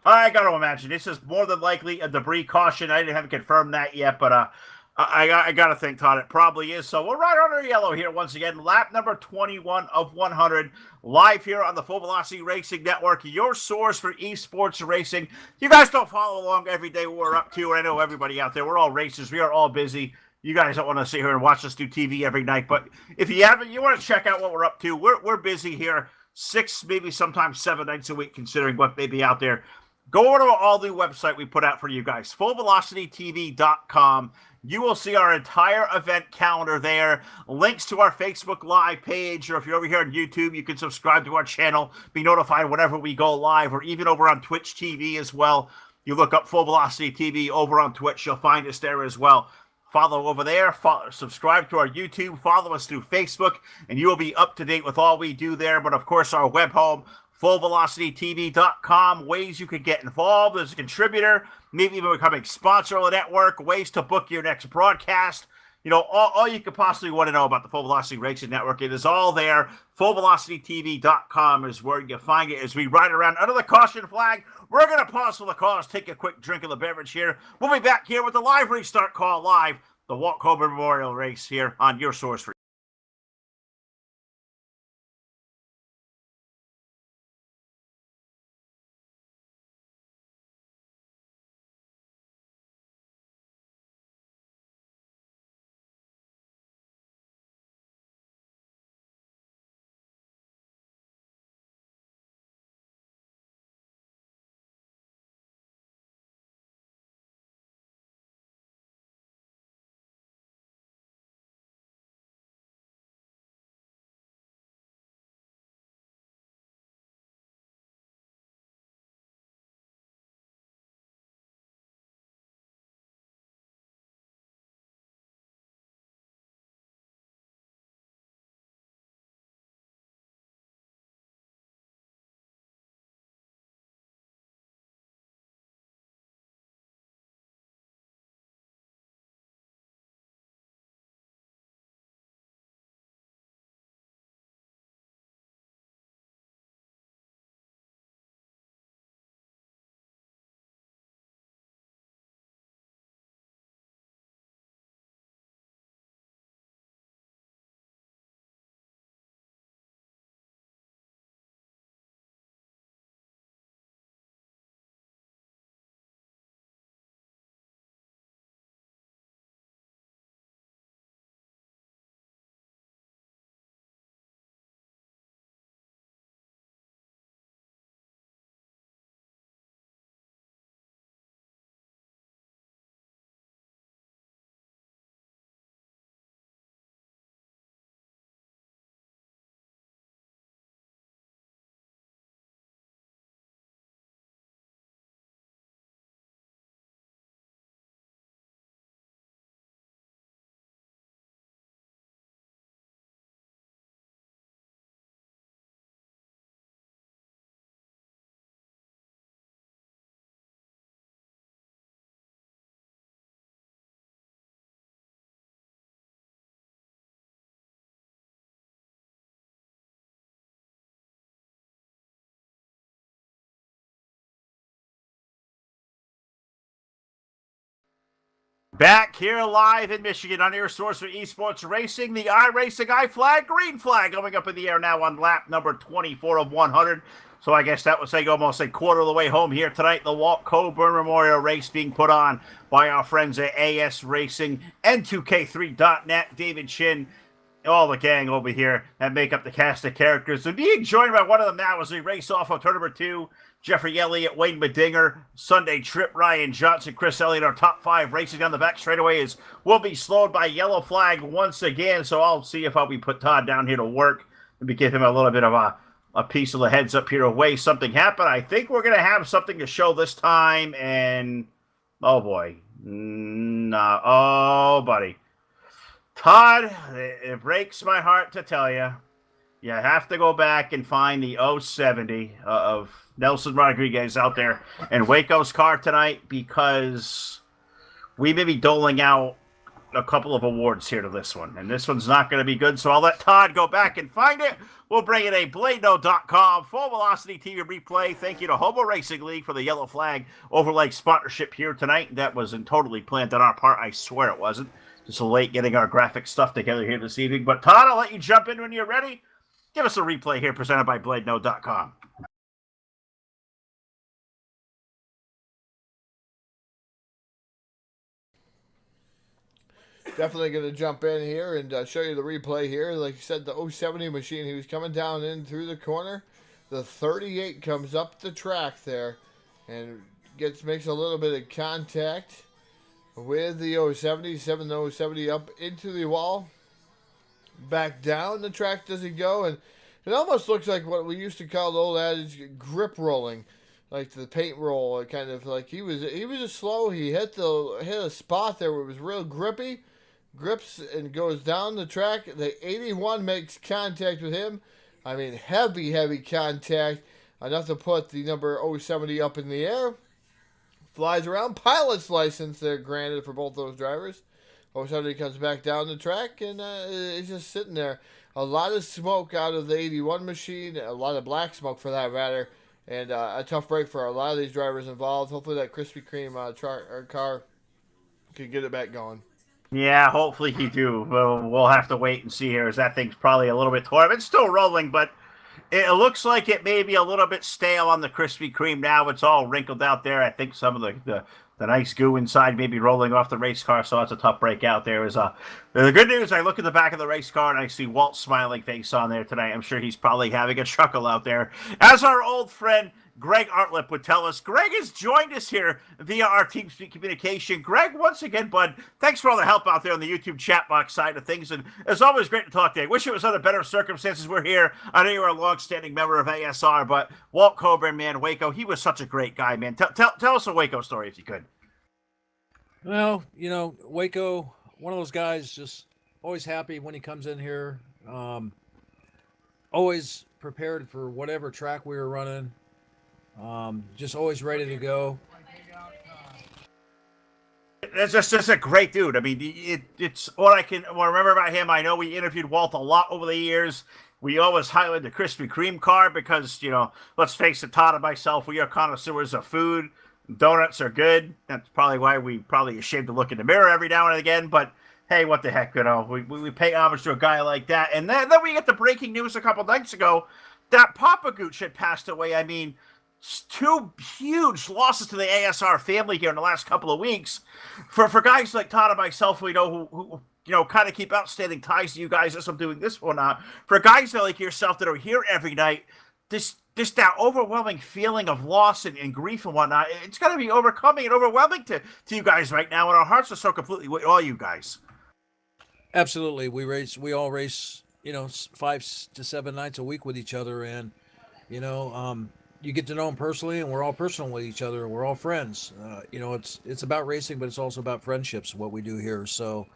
[SPEAKER 1] I got to imagine this is more than likely a debris caution. I haven't confirmed that yet, but I got to think, Todd, it probably is. So we're right under yellow here once again. Lap number 21 of 100, live here on the Full Velocity Racing Network, your source for esports racing. You guys don't follow along every day what we're up to. I know everybody out there, we're all racers. We are all busy. You guys don't want to sit here and watch us do TV every night. But if you haven't, you want to check out what we're up to. We're busy here 6, maybe sometimes 7 nights a week, considering what may be out there. Go over to our all-new website we put out for you guys, fullvelocitytv.com. You will see our entire event calendar there, links to our Facebook Live page, or if you're over here on YouTube, you can subscribe to our channel, be notified whenever we go live, or even over on Twitch TV as well. You look up Full Velocity TV over on Twitch, you'll find us there as well. Follow over there, subscribe to our YouTube, follow us through Facebook, and you will be up to date with all we do there. But of course, our web home, fullvelocitytv.com, ways you can get involved as a contributor, maybe even become a sponsor of the network, ways to book your next broadcast. All you could possibly want to know about the Full Velocity Racing Network. It is all there. Fullvelocitytv.com is where you find it. As we ride around under the caution flag, we're going to pause for the cause, take a quick drink of the beverage here. We'll be back here with the live restart call live, the Walt Coburn Memorial Race here on your source for back here live in Michigan on your source for esports racing. The iRacing I flag, green flag going up in the air now on lap number 24 of 100. So I guess that would say almost a quarter of the way home here tonight. The Walt Coburn Memorial Race being put on by our friends at ASRacing, N2K3.net, David Chin, all the gang over here that make up the cast of characters. And being joined by one of them now as we race off of turn number 2, Jeffrey Elliott, Wayne Medinger, Sunday Trip, Ryan Johnson, Chris Elliott, our top 5 racing down the back straightaway is will be slowed by yellow flag once again. So I'll see if we put Todd down here to work and give him a little bit of a piece of the heads up here away. Something happened. I think we're going to have something to show this time. And oh boy. No. Oh, buddy. Todd, it breaks my heart to tell you. You have to go back and find the 070 of Nelson Rodriguez out there in Waco's car tonight, because we may be doling out a couple of awards here to this one, and this one's not going to be good, so I'll let Todd go back and find it. We'll bring in a BladeNo.com full velocity TV replay. Thank you to Hobo Racing League for the yellow flag overlay sponsorship here tonight. That wasn't totally planned on our part. I swear it wasn't. Just late getting our graphic stuff together here this evening. But Todd, I'll let you jump in when you're ready. Give us a replay here presented by BladeNo.com.
[SPEAKER 2] Definitely going to jump in here and show you the replay here. Like you said, the 070 machine, he was coming down in through the corner. The 38 comes up the track there and makes a little bit of contact with the 070. 70 up into the wall. Back down the track does he go, and it almost looks like what we used to call the old adage grip rolling, like the paint roll. Kind of like he was just slow. He hit a spot there where it was real grippy, grips and goes down the track. The 81 makes contact with him. I mean, heavy contact, enough to put the number 070 up in the air. Flies around, pilot's license there granted for both those drivers. 070 comes back down the track and is just sitting there. A lot of smoke out of the 81 machine, a lot of black smoke for that matter, and a tough break for a lot of these drivers involved. Hopefully that Krispy Kreme car can get it back going.
[SPEAKER 1] Yeah, hopefully he do. We'll have to wait and see here, as that thing's probably a little bit torn. It's still rolling, but it looks like it may be a little bit stale on the Krispy Kreme now. It's all wrinkled out there. I think some of the nice goo inside may be rolling off the race car, so that's a tough break out there. The good news, I look at the back of the race car and I see Walt's smiling face on there tonight. I'm sure he's probably having a chuckle out there. As our old friend Greg Artlip would tell us, Greg has joined us here via our TeamSpeak communication. Greg, once again, bud, thanks for all the help out there on the YouTube chat box side of things, and it's always great to talk to you. I wish it was under better circumstances. We're here. I know you're a long-standing member of ASR, but Walt Coburn, man, Waco, he was such a great guy, man. Tell us a Waco story if you could.
[SPEAKER 3] Well, Waco, one of those guys, just always happy when he comes in here. Always prepared for whatever track we were running. Just always ready to go.
[SPEAKER 1] That's just a great dude. I mean, it's what I can remember about him. I know we interviewed Walt a lot over the years. We always highlight the Krispy Kreme car because, let's face it, Todd and myself, we are connoisseurs of food. Donuts are good. That's probably why we probably ashamed to look in the mirror every now and again. But hey, what the heck, we pay homage to a guy like that. And then we get the breaking news a couple nights ago that Papa Gooch had passed away. I mean, 2 huge losses to the ASR family here in the last couple of weeks. For guys like Todd and myself, we know who kind of keep outstanding ties to you guys as I'm doing this one. For guys like yourself that are here every night, just that overwhelming feeling of loss and grief and whatnot, it's got to be overcoming and overwhelming to you guys right now, and our hearts are so completely with all you guys.
[SPEAKER 3] Absolutely. We all race, 5 to 7 nights a week with each other, and, you get to know them personally, and we're all personal with each other. We're all friends. It's about racing, but it's also about friendships, what we do here. So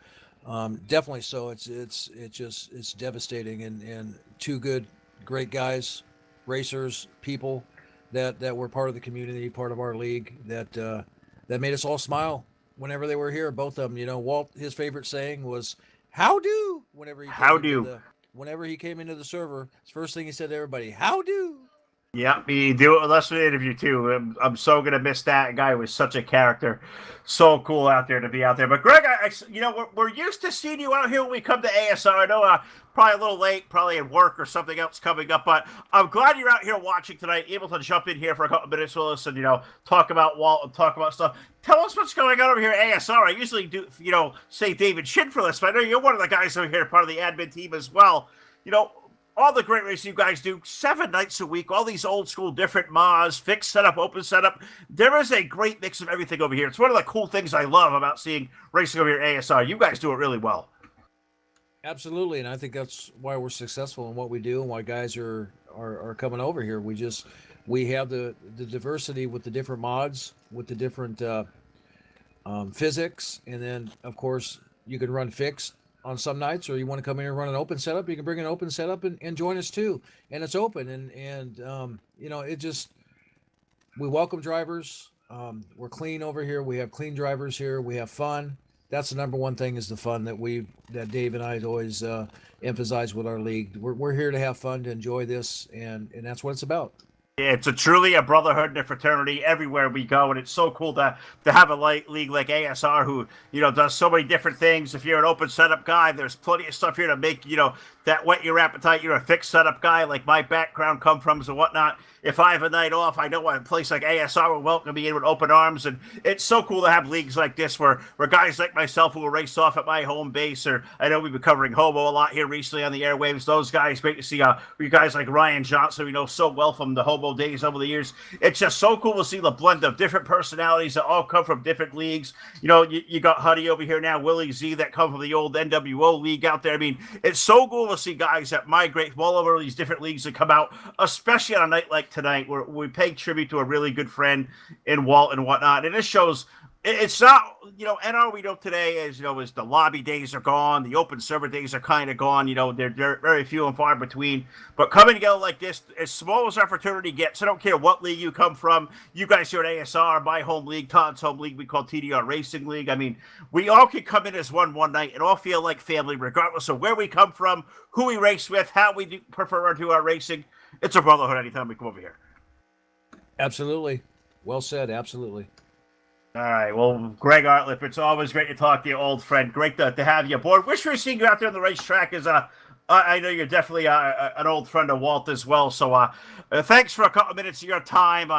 [SPEAKER 3] definitely so. It's devastating, and 2 great guys, racers, people that were part of the community, part of our league, that made us all smile whenever they were here. Both of them, Walt, his favorite saying was "How do?" Whenever he came into the server, his first thing he said to everybody, "How do?"
[SPEAKER 1] Yeah, me do it with us in the interview too. I'm so gonna miss that guy. Was such a character, so cool out there to be out there. But Greg, you know, we're used to seeing you out here when we come to ASR. I know probably a little late, probably at work or something else coming up, but I'm glad you're out here watching tonight, able to jump in here for a couple minutes with us and talk about Walt and talk about stuff. Tell us what's going on over here at ASR. I usually do say David Shin for this, but I know you're one of the guys over here, part of the admin team as well. You know, all the great racing you guys do 7 nights a week, all these old school different MAs, fixed setup, open setup. There is a great mix of everything over here. It's one of the cool things I love about seeing racing over here at ASR. You guys do it really well.
[SPEAKER 3] Absolutely, and I think that's why we're successful in what we do and why guys are coming over here. We have the diversity with the different mods, with the different physics, and then of course you can run fixed on some nights, or you want to come in and run an open setup, you can bring an open setup and join us too. And it's open, and it just, we welcome drivers. We're clean over here. We have clean drivers here. We have fun. That's the number one thing, is the fun that Dave and I always emphasize with our league. We're here to have fun, to enjoy this, and that's what it's about.
[SPEAKER 1] Yeah, it's truly a brotherhood and a fraternity everywhere we go, and it's so cool to have a league like ASR who does so many different things. If you're an open setup guy, there's plenty of stuff here to make that whet your appetite. You're a fixed setup guy, like my background come from and whatnot. If I have a night off, I know a place like ASR will welcome me in with open arms, and it's so cool to have leagues like this where guys like myself who will race off at my home base, or I know we've been covering Hobo a lot here recently on the airwaves. Those guys, great to see you guys like Ryan Johnson, we know so well from the Hobo days over the years. It's just so cool to see the blend of different personalities that all come from different leagues. You got Huddy over here now, Willie Z, that come from the old NWO league out there. I mean, it's so cool to see guys that migrate from all over these different leagues and come out, especially on a night like tonight, where we pay tribute to a really good friend in Walt and whatnot. And this shows it's not, NR we know today as the lobby days are gone, the open server days are kind of gone. They're very few and far between. But coming together like this, as small as our fraternity gets, I don't care what league you come from. You guys here at ASR, my home league, Todd's home league, we call TDR Racing League. I mean, we all can come in as one night and all feel like family, regardless of where we come from, who we race with, how we prefer to do our racing. It's a brotherhood anytime we come over here.
[SPEAKER 3] Absolutely. Well said. Absolutely.
[SPEAKER 1] All right. Well, Greg Artlip, it's always great to talk to you, old friend. Great to have you aboard. Wish we were seeing you out there on the racetrack. I know you're definitely an old friend of Walt as well. So thanks for a couple of minutes of your time.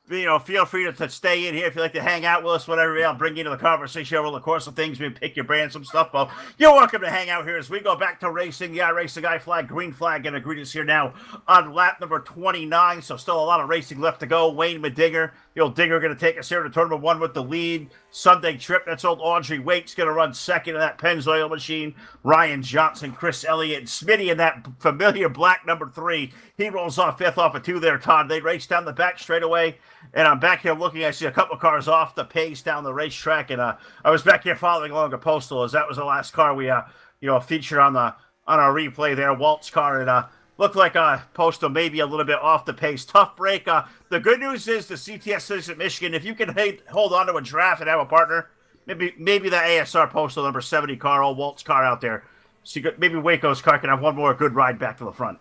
[SPEAKER 1] Feel free to stay in here if you like to hang out with us, whatever. I'll bring you into the conversation over the course of things. We pick your brain, some stuff. But you're welcome to hang out here as we go back to racing. Yeah, race the guy flag, green flag, and greet us here now on lap number 29. So still a lot of racing left to go. Wayne Medinger, the old Dinger, going to take us here to turn number 1 with the lead. Sunday trip. That's old Audrey Waite's going to run second in that Pennzoil machine. Ryan Johnson, Chris Elliott, and Smitty in that familiar black number 3. He rolls off 5th off of 2 there, Todd. They race down the back straight away. And I'm back here looking. I see a couple of cars off the pace down the racetrack, and I was back here following along a Postal, as that was the last car we featured on our replay there. Walt's car, and looked like Postal maybe a little bit off the pace. Tough break. The good news is the CTS Cities at Michigan. If you can hold on to a draft and have a partner, maybe the ASR Postal number 70 car, old Walt's car out there. So maybe Waco's car can have one more good ride back to the front.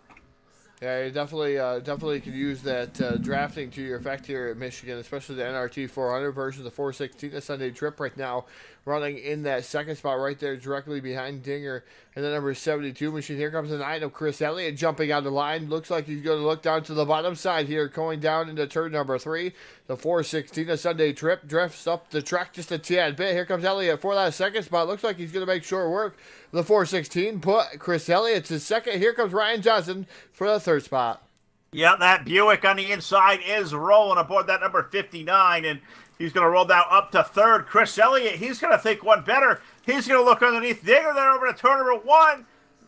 [SPEAKER 2] Yeah, you definitely could use that drafting to your effect here at Michigan, especially the NRT 400 version, the 416, the Sunday trip right now, running in that second spot right there directly behind Dinger. And the number 72 machine. Here comes the 9 of Chris Elliott jumping on the line. Looks like he's going to look down to the bottom side here, going down into turn number 3. The 416, the Sunday trip, drifts up the track just a tad bit. Here comes Elliott for that second spot. Looks like he's going to make short work. The 416 put Chris Elliott to second. Here comes Ryan Johnson for the third spot.
[SPEAKER 1] Yeah, that Buick on the inside is rolling aboard that number 59, and he's going to roll down up to third. Chris Elliott, he's going to think one better. He's going to look underneath Dinger there over to turn number 1.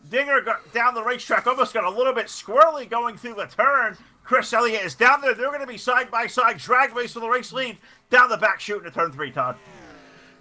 [SPEAKER 1] Dinger got down the racetrack, almost got a little bit squirrely going through the turn. Chris Elliott is down there. They're going to be side-by-side drag race for the race lead down the back chute into turn 3, Todd.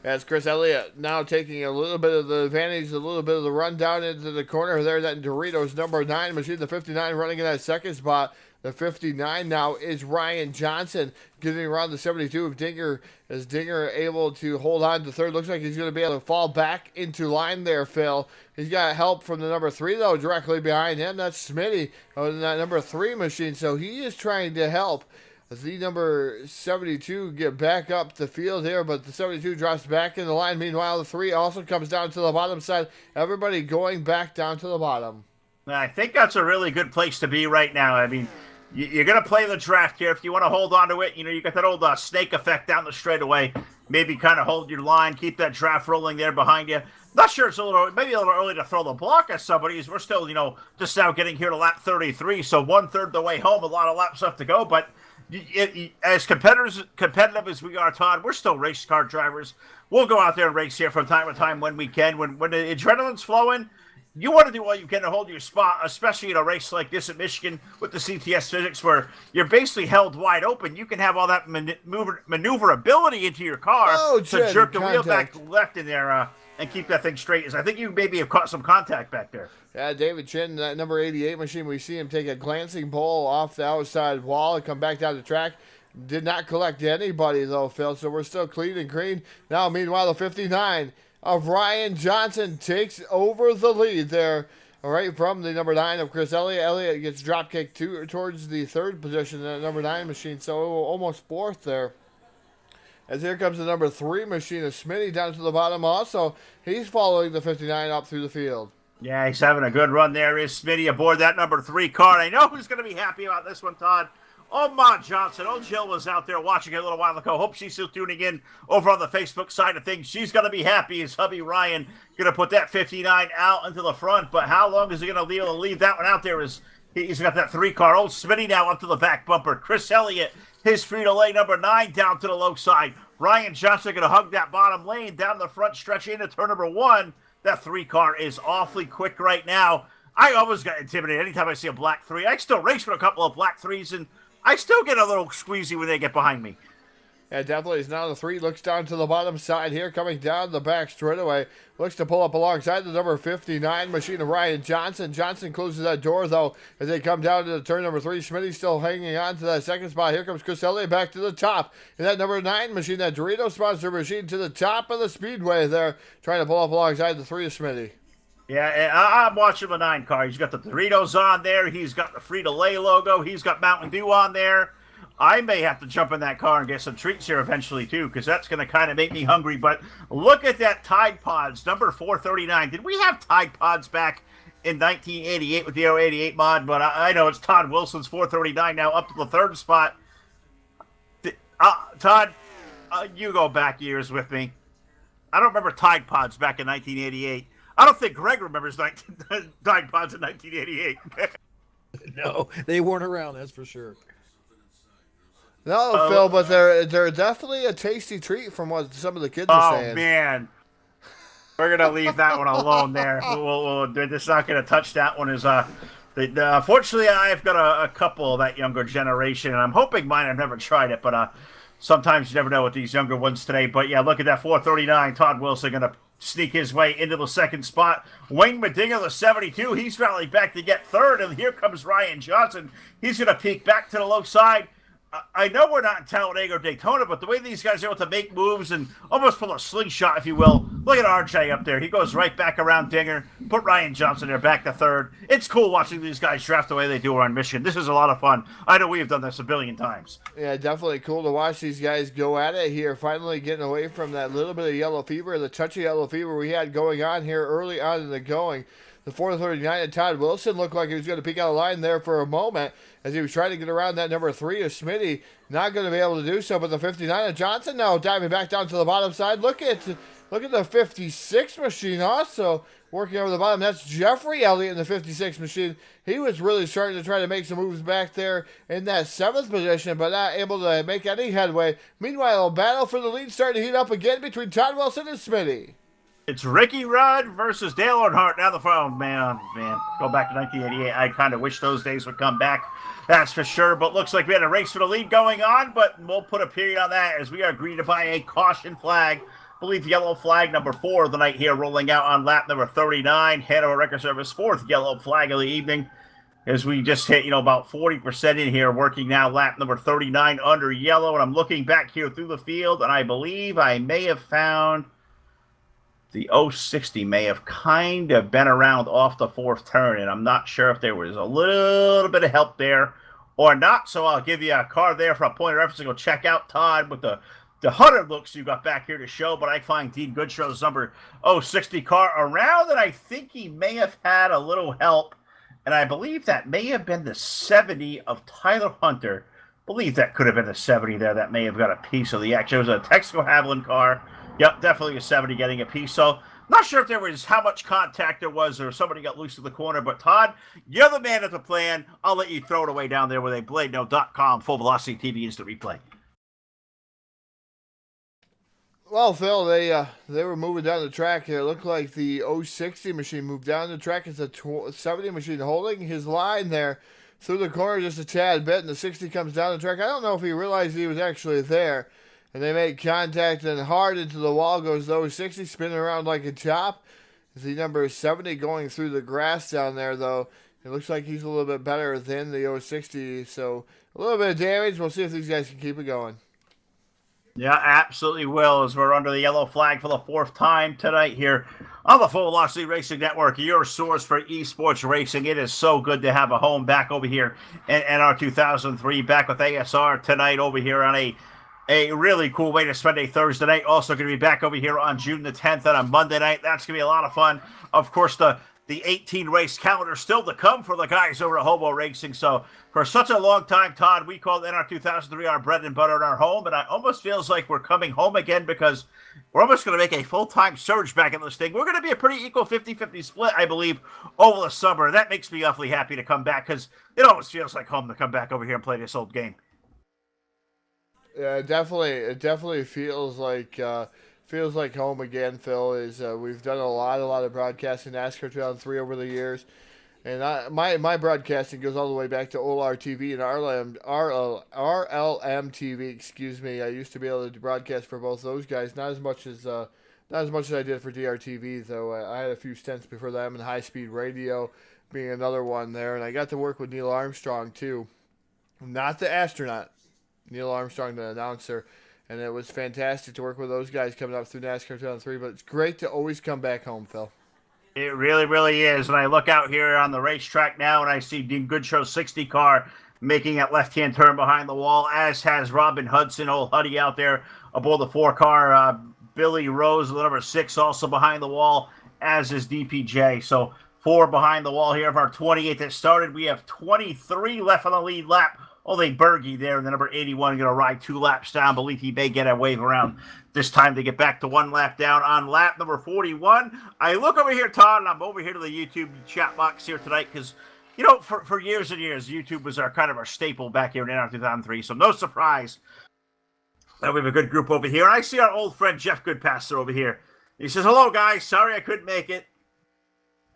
[SPEAKER 2] As Chris Elliott now taking a little bit of the advantage, a little bit of the run down into the corner there. That Doritos number 9 machine, the 59, running in that second spot. The 59 now is Ryan Johnson getting around the 72 of Dinger. Is Dinger able to hold on to third? Looks like he's going to be able to fall back into line there, Phil. He's got help from the number 3, though, directly behind him. That's Smitty in that number 3 machine. So he is trying to help the number 72 get back up the field here, but the 72 drops back in the line. Meanwhile, the 3 also comes down to the bottom side. Everybody going back down to the bottom.
[SPEAKER 1] I think that's a really good place to be right now. I mean, you're going to play the draft here. If you want to hold on to it, you got that old snake effect down the straightaway. Maybe kind of hold your line, keep that draft rolling there behind you. Not sure, it's maybe a little early to throw the block at somebody. As we're still, just now getting here to lap 33, so 1/3 the way home, a lot of laps left to go. But as competitive as we are, Todd, we're still race car drivers. We'll go out there and race here from time to time when we can. When the adrenaline's flowing, you want to do all you can to hold your spot, especially in a race like this at Michigan with the CTS physics where you're basically held wide open. You can have all that maneuverability into your car to jerk the wheel back left in there and keep that thing straight. As I think you maybe have caught some contact back there.
[SPEAKER 2] Yeah, David Chin, that number 88 machine, we see him take a glancing pull off the outside wall and come back down the track. Did not collect anybody, though, Phil, so we're still clean and green. Now, meanwhile, the 59 of Ryan Johnson takes over the lead there, right from the number 9 of Chris Elliott. Elliott gets drop kicked towards the 3rd position in that number 9 machine, so almost 4th there. As here comes the number 3 machine of Smitty down to the bottom also. He's following the 59 up through the field.
[SPEAKER 1] Yeah, he's having a good run there. Is Smitty aboard that number 3 car. I know who's going to be happy about this one, Todd. Oh, Ma Johnson. Oh, Jill was out there watching it a little while ago. Hope she's still tuning in over on the Facebook side of things. She's going to be happy as hubby Ryan going to put that 59 out into the front. But how long is he going to be able to leave that one out there? He's got that 3 car. Old Smitty now up to the back bumper. Chris Elliott, his Frito-Lay number 9 down to the low side. Ryan Johnson going to hug that bottom lane down the front stretch into turn number 1. That 3 car is awfully quick right now. I always got intimidated anytime I see a black 3. I still race with a couple of black 3s, and I still get a little squeezy when they get behind me.
[SPEAKER 2] Yeah, definitely. It's now the 3. Looks down to the bottom side here, coming down the back straightaway. Looks to pull up alongside the number 59 machine of Ryan Johnson. Johnson closes that door, though, as they come down to the turn number 3. Smitty's still hanging on to that 2nd spot. Here comes Chris Elliott back to the top. And that number 9 machine, that Dorito sponsor machine, to the top of the speedway there, trying to pull up alongside the 3 of Smitty.
[SPEAKER 1] Yeah, I'm watching the 9 car. He's got the Doritos on there. He's got the Frito-Lay logo. He's got Mountain Dew on there. I may have to jump in that car and get some treats here eventually, too, because that's going to kind of make me hungry. But look at that Tide Pods, number 439. Did we have Tide Pods back in 1988 with the 88 mod? But I know it's Todd Wilson's 439 now up to the 3rd spot. Todd, you go back years with me. I don't remember Tide Pods back in 1988. I don't think Greg remembers Tide Pods in 1988.
[SPEAKER 3] No, they weren't around, that's for sure.
[SPEAKER 2] No, Phil, but they're definitely a tasty treat from what some of the kids are saying.
[SPEAKER 1] Oh, man. We're going to leave that one alone there. We're just not going to touch that one. Fortunately, I've got a couple of that younger generation, and I'm hoping mine, I've never tried it, but sometimes you never know with these younger ones today. But, yeah, look at that 439. Todd Wilson going to sneak his way into the 2nd spot. Wayne Medinga, the 72, he's rallied back to get 3rd, and here comes Ryan Johnson. He's going to peek back to the low side. I know we're not in Talladega or Daytona, but the way these guys are able to make moves and almost pull a slingshot, if you will. Look at RJ up there. He goes right back around Dinger. Put Ryan Johnson there back to 3rd. It's cool watching these guys draft the way they do around Michigan. This is a lot of fun. I know we have done this a billion times.
[SPEAKER 2] Yeah, definitely cool to watch these guys go at it here, finally getting away from that little bit of yellow fever, the touchy yellow fever we had going on here early on in the going. The 439 of Todd Wilson looked like he was going to peek out of line there for a moment as he was trying to get around that number 3 of Smitty. Not going to be able to do so, but the 59 of Johnson now diving back down to the bottom side. Look at the 56 machine also working over the bottom. That's Jeffrey Elliott in the 56 machine. He was really starting to try to make some moves back there in that 7th position, but not able to make any headway. Meanwhile, a battle for the lead starting to heat up again between Todd Wilson and Smitty.
[SPEAKER 1] It's Ricky Rudd versus Dale Earnhardt. Now the phone, man. Go back to 1988. I kind of wish those days would come back. That's for sure. But looks like we had a race for the lead going on, but we'll put a period on that as we are greeted by a caution flag. I believe yellow flag number 4 of the night here rolling out on lap number 39. Hanover Record Service 4th yellow flag of the evening. as we just hit, about 40% in here, working now lap number 39 under yellow. And I'm looking back here through the field, and I believe I may have found the 060 may have kind of been around off the fourth turn, and I'm not sure if there was a little bit of help there or not. So I'll give you a card there for a point of reference to go check out, Todd, with the 100 looks you got back here to show. But I find Dean Goodshow's number 060 car around, and I think he may have had a little help. And I believe that may have been the 70 of Tyler Hunter. I believe that could have been the 70 there that may have got a piece of the action. It was a Texaco Haviland car. Yep, definitely a 70 getting a piece. So not sure if there was how much contact there was or somebody got loose to the corner. But Todd, you're the man of the plan. I'll let you throw it away down there with a BladeNo.com full velocity TV instant replay.
[SPEAKER 2] Well, Phil, they were moving down the track. It looked like the 060 machine moved down the track. It's a 70 machine holding his line there through the corner just a tad bit, and the 60 comes down the track. I don't know if he realized he was actually there, and they made contact, and hard into the wall goes the 060, spinning around like a top. The number 70 going through the grass down there, though. It looks like he's a little bit better than the 060, so a little bit of damage. We'll see if these guys can keep it going.
[SPEAKER 1] Yeah, absolutely will, as we're under the yellow flag for the fourth time tonight here on the Full Velocity Racing Network, your source for esports racing. It is so good to have a home back over here in our 2003, back with ASR tonight over here on a really cool way to spend a Thursday night. Also going to be back over here on June the 10th on a Monday night. That's going to be a lot of fun. Of course, the 18 race calendar still to come for the guys over at Hobo Racing. So for such a long time, Todd, we called NR 2003 our bread and butter in our home, and it almost feels like we're coming home again because we're almost going to make a full-time surge back in this thing. We're going to be a pretty equal 50-50 split, I believe, over the summer. That makes me awfully happy to come back because it almost feels like home to come back over here and play this old game.
[SPEAKER 2] Yeah, it definitely feels like home again, Phil. We've done a lot of broadcasting NASCAR 2003 over the years, and my broadcasting goes all the way back to OLR TV and RLM TV. Excuse me. I used to be able to broadcast for both those guys, not as much as I did for DRTV, though. I had a few stints before that. I'm in high speed radio, being another one there, and I got to work with Neil Armstrong too, not the astronaut. Neil Armstrong, the announcer, and it was fantastic to work with those guys coming up through NASCAR 2003, but it's great to always come back home, Phil.
[SPEAKER 1] It really, really is. And I look out here on the racetrack now, and I see Dean Goodshow's 60 car making that left-hand turn behind the wall, as has Robin Hudson, old Huddy out there aboard the 4-car. Billy Rose, the number 6, also behind the wall, as is DPJ. So 4 behind the wall here of our 28 that started. We have 23 left on the lead lap. Only Berge there, and the number 81 going to ride 2 laps down. Believe he may get a wave around this time to get back to 1 lap down on lap number 41. I look over here, Todd, and I'm over here to the YouTube chat box here tonight because, for years and years, YouTube was our staple back here in NR 2003. So no surprise that we have a good group over here. And I see our old friend Jeff Goodpasser over here. He says, "Hello, guys. Sorry I couldn't make it.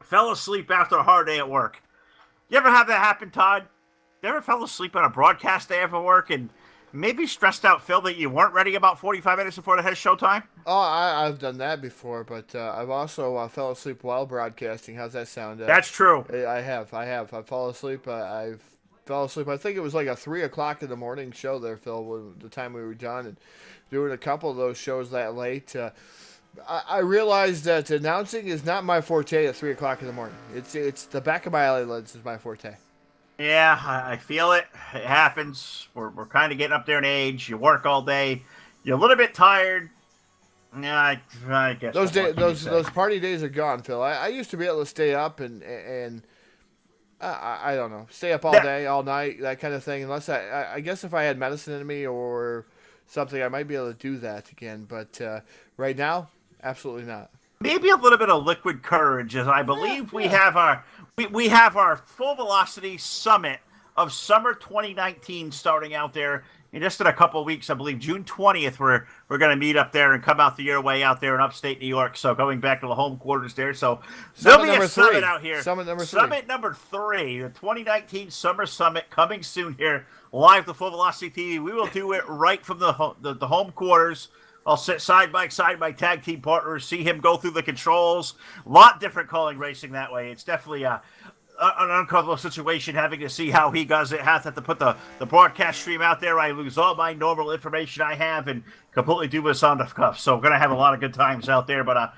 [SPEAKER 1] Fell asleep after a hard day at work." You ever have that happen, Todd? You ever fell asleep on a broadcast day after work and maybe stressed out, Phil, that you weren't ready about 45 minutes before the head showtime?
[SPEAKER 2] Oh, I've done that before, but I've also fell asleep while broadcasting. How's that sound?
[SPEAKER 1] That's true.
[SPEAKER 2] I have. I fell asleep. I fell asleep. I think it was like a 3 o'clock in the morning show there, Phil, the time we were done, and doing a couple of those shows that late. I realized that announcing is not my forte at 3 o'clock in the morning. It's the back of my eyelids is my forte.
[SPEAKER 1] Yeah, I feel it. It happens. We're kind of getting up there in age. You work all day. You're a little bit tired. Yeah, I guess
[SPEAKER 2] those party days are gone, Phil. I used to be able to stay up and I don't know, stay up all day, all night, that kind of thing. Unless I guess if I had medicine in me or something, I might be able to do that again. But right now, absolutely not.
[SPEAKER 1] Maybe a little bit of liquid courage, as I believe we have our Full Velocity Summit of Summer 2019 starting out there in just in a couple of weeks. I believe June 20th, we're going to meet up there and come out the your way out there in upstate New York. So going back to the home quarters there. So there'll be a summit out here.
[SPEAKER 2] Summit number
[SPEAKER 1] 3, the 2019 Summer Summit coming soon here live to Full Velocity TV. We will do it right from the home quarters. I'll sit side by side my tag team partners, see him go through the controls. A lot different calling racing that way. It's definitely an uncomfortable situation having to see how he does it. Have to put the broadcast stream out there. I lose all my normal information I have and completely do this on the cuff. So we're going to have a lot of good times out there. But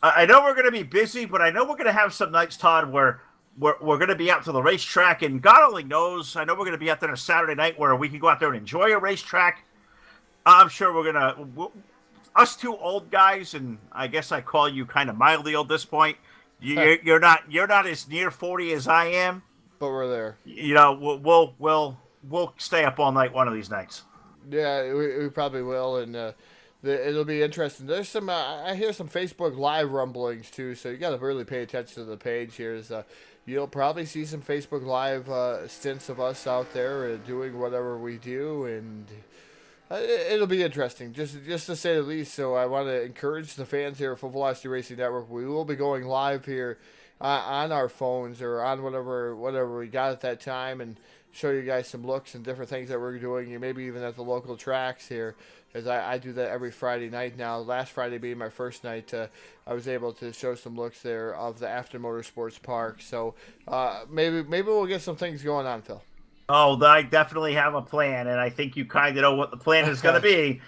[SPEAKER 1] I know we're going to be busy, but I know we're going to have some nights, Todd, where we're going to be out to the racetrack. And God only knows, I know we're going to be out there on a Saturday night where we can go out there and enjoy a racetrack. I'm sure we're going to, us two old guys, and I guess I call you kind of mildly old at this point. You're not as near 40 as I am,
[SPEAKER 2] but we're there.
[SPEAKER 1] You know, we'll stay up all night one of these nights.
[SPEAKER 2] Yeah, we probably will, and it'll be interesting. There's some I hear some Facebook Live rumblings too, so you got to really pay attention to the page here. You'll probably see some Facebook Live stints of us out there doing whatever we do, and it'll be interesting, just to say the least. So I want to encourage the fans here at Full Velocity Racing Network. We will be going live here on our phones or on whatever we got at that time, and show you guys some looks and different things that we're doing, and maybe even at the local tracks here, as I do that every Friday night now. Last Friday being my first night, I was able to show some looks there of the After Motorsports Park. So maybe we'll get some things going on, Phil.
[SPEAKER 1] Oh, I definitely have a plan, and I think you kind of know what the plan is going to be.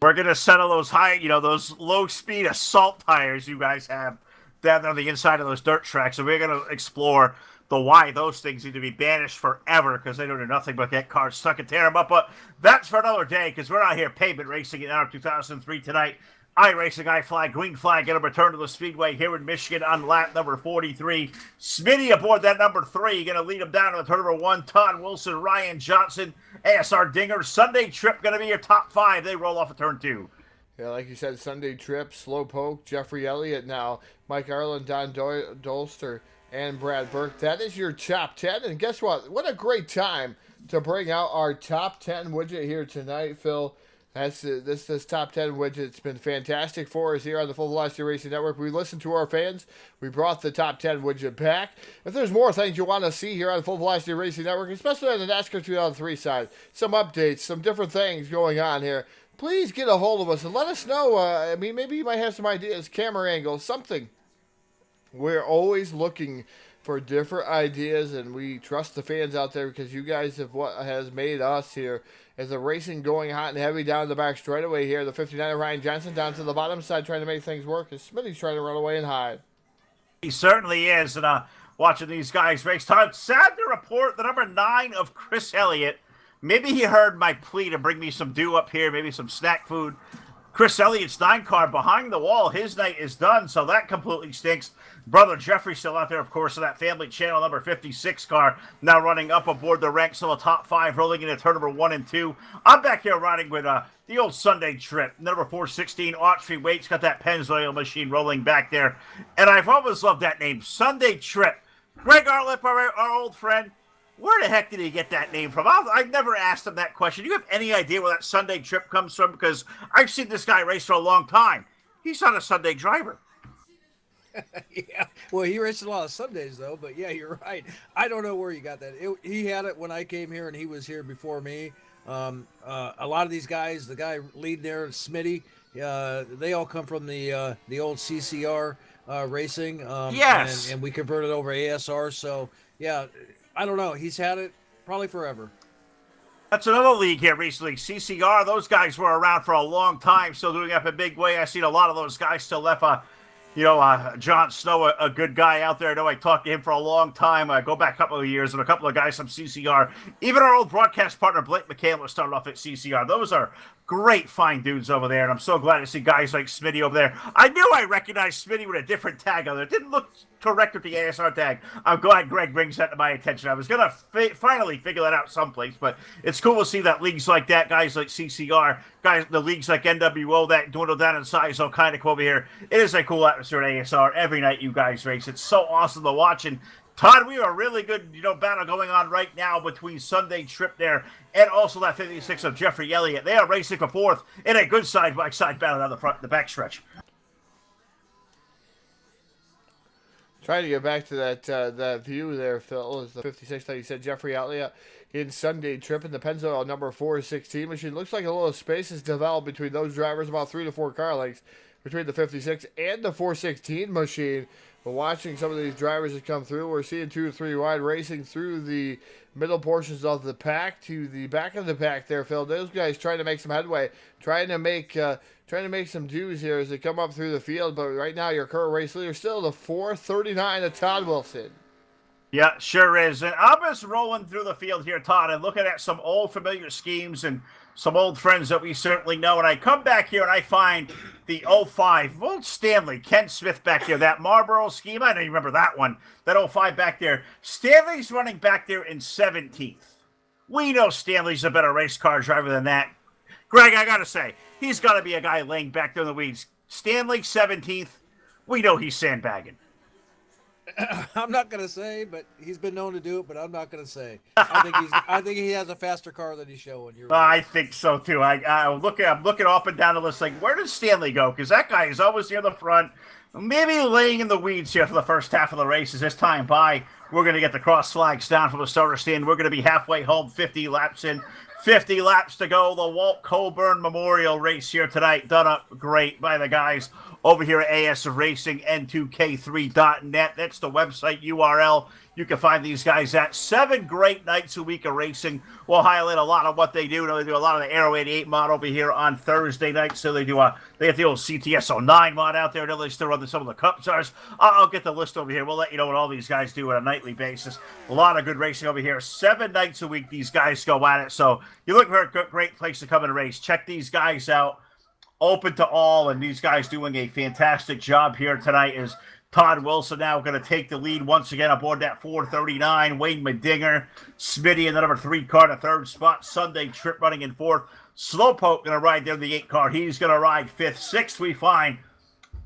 [SPEAKER 1] We're going to settle those those low-speed assault tires you guys have down on the inside of those dirt tracks, and we're going to explore why those things need to be banished forever, because they don't do nothing but get cars stuck and tear them up. But that's for another day, because we're out here pavement racing in 2003 tonight. iRacing, iFly, green flag, get a return to the speedway here in Michigan on lap number 43. Smitty aboard that number 3, going to lead them down to the turn number 1. Todd Wilson, Ryan Johnson, ASR Dinger. Sunday Trip going to be your top 5. They roll off of turn 2.
[SPEAKER 2] Yeah, like you said, Sunday Trip, Slowpoke, Jeffrey Elliott now, Mike Arlen, Don Dolster, and Brad Burke. That is your top 10. And guess what? What a great time to bring out our top 10 widget here tonight, Phil. That's this top 10 widget. It's been fantastic for us here on the Full Velocity Racing Network. We listened to our fans. We brought the top 10 widget back. If there's more things you want to see here on the Full Velocity Racing Network, especially on the NASCAR 2003 side, some updates, some different things going on here, please get a hold of us and let us know. Maybe you might have some ideas, camera angles, something. We're always looking for different ideas, and we trust the fans out there, because you guys have what has made us here as the racing going hot and heavy down the back straightaway here. The 59 Ryan Johnson down to the bottom side trying to make things work, as Smitty's trying to run away and hide.
[SPEAKER 1] He certainly is, and watching these guys race. Todd, sad to report the number 9 of Chris Elliott. Maybe he heard my plea to bring me some dew up here, maybe some snack food. Chris Elliott's 9 car behind the wall. His night is done, so that completely stinks. Brother Jeffrey still out there, of course, in that family channel number 56 car, now running up aboard the ranks of the top 5, rolling into turn number 1 and 2. I'm back here riding with the old Sunday Trip, number 416. Autry Waits got that Pennzoil machine rolling back there, and I've always loved that name, Sunday Trip. Greg Arlip, our old friend, where the heck did he get that name from? I've never asked him that question. Do you have any idea where that Sunday Trip comes from? Because I've seen this guy race for a long time. He's not a Sunday driver.
[SPEAKER 3] Yeah, well, he raced a lot of Sundays, though. But, yeah, you're right. I don't know where you got that. He had it when I came here, and he was here before me. A lot of these guys, the guy leading there, Smitty, they all come from the old CCR racing.
[SPEAKER 1] Yes.
[SPEAKER 3] And we converted over ASR. So, yeah, I don't know. He's had it probably forever.
[SPEAKER 1] That's another league here recently. CCR, those guys were around for a long time, still doing it up a big way. I've seen a lot of those guys still left. John Snow, a good guy out there. I know I talked to him for a long time. I go back a couple of years, and a couple of guys from CCR. Even our old broadcast partner, Blake McCandless, started off at CCR. Those are great, fine dudes over there, and I'm so glad to see guys like Smitty over there. I knew I recognized Smitty with a different tag on there. It didn't look correct with the ASR tag. I'm glad Greg brings that to my attention. I was going to finally figure that out someplace, but it's cool to see that leagues like that, guys like CCR, guys, the leagues like NWO, that dwindle down in size, all kind of cool over here. It is a cool atmosphere at ASR every night you guys race. It's so awesome to watch. And Todd, we have a really good, battle going on right now between Sunday Trip there and also that 56 of Jeffrey Elliott. They are racing for 4th in a good side-by-side battle down the backstretch.
[SPEAKER 2] Trying to get back to that view there, Phil, is the 56 that you said, Jeffrey Elliott in Sunday Trip in the Pennzoil number 416 machine. Looks like a little space has developed between those drivers, about 3 to 4 car lengths between the 56 and the 416 machine. But watching some of these drivers that come through, we're seeing 2 or 3 wide racing through the middle portions of the pack to the back of the pack there, Phil. Those guys trying to make some headway, trying to make some dues here as they come up through the field. But right now, your current race leader still the 439 of Todd Wilson.
[SPEAKER 1] Yeah, sure is. And I'm just rolling through the field here, Todd, and looking at some old familiar schemes and some old friends that we certainly know. And I come back here and I find the 05 Walt Stanley, Ken Smith back there, that Marlboro scheme. I don't even remember that one. That 05 back there. Stanley's running back there in 17th. We know Stanley's a better race car driver than that. Greg, I got to say, he's got to be a guy laying back there in the weeds. Stanley, 17th. We know he's sandbagging.
[SPEAKER 3] I'm not gonna say, but he's been known to do it. But I'm not gonna say. I think he has a faster car than he's showing. You're right.
[SPEAKER 1] I think so too. I'm looking up and down the list, like where does Stanley go? Because that guy is always near the front, maybe laying in the weeds here for the first half of the race. As this time by, we're going to get the cross flags down from the starter stand. We're going to be halfway home, 50 laps in. 50 laps to go. The Walt Coburn Memorial race here tonight. Done up great by the guys over here at ASRacing, N2K3.net. That's the website URL. You can find these guys at 7 great nights a week of racing. We'll highlight a lot of what they do. They do a lot of the Aero 88 mod over here on Thursday night. So they have the old CTS 09 mod out there. They still run some of the Cup Stars. I'll get the list over here. We'll let you know what all these guys do on a nightly basis. A lot of good racing over here. 7 nights a week these guys go at it. So you're looking for a great place to come and race. Check these guys out. Open to all, and these guys doing a fantastic job here tonight. Is Todd Wilson now going to take the lead once again aboard that 439. Wayne Medinger, Smitty in the number 3 car in the 3rd spot. Sunday Trip running in 4th. Slowpoke going to ride there in the 8 car. He's going to ride 5th. 6th we find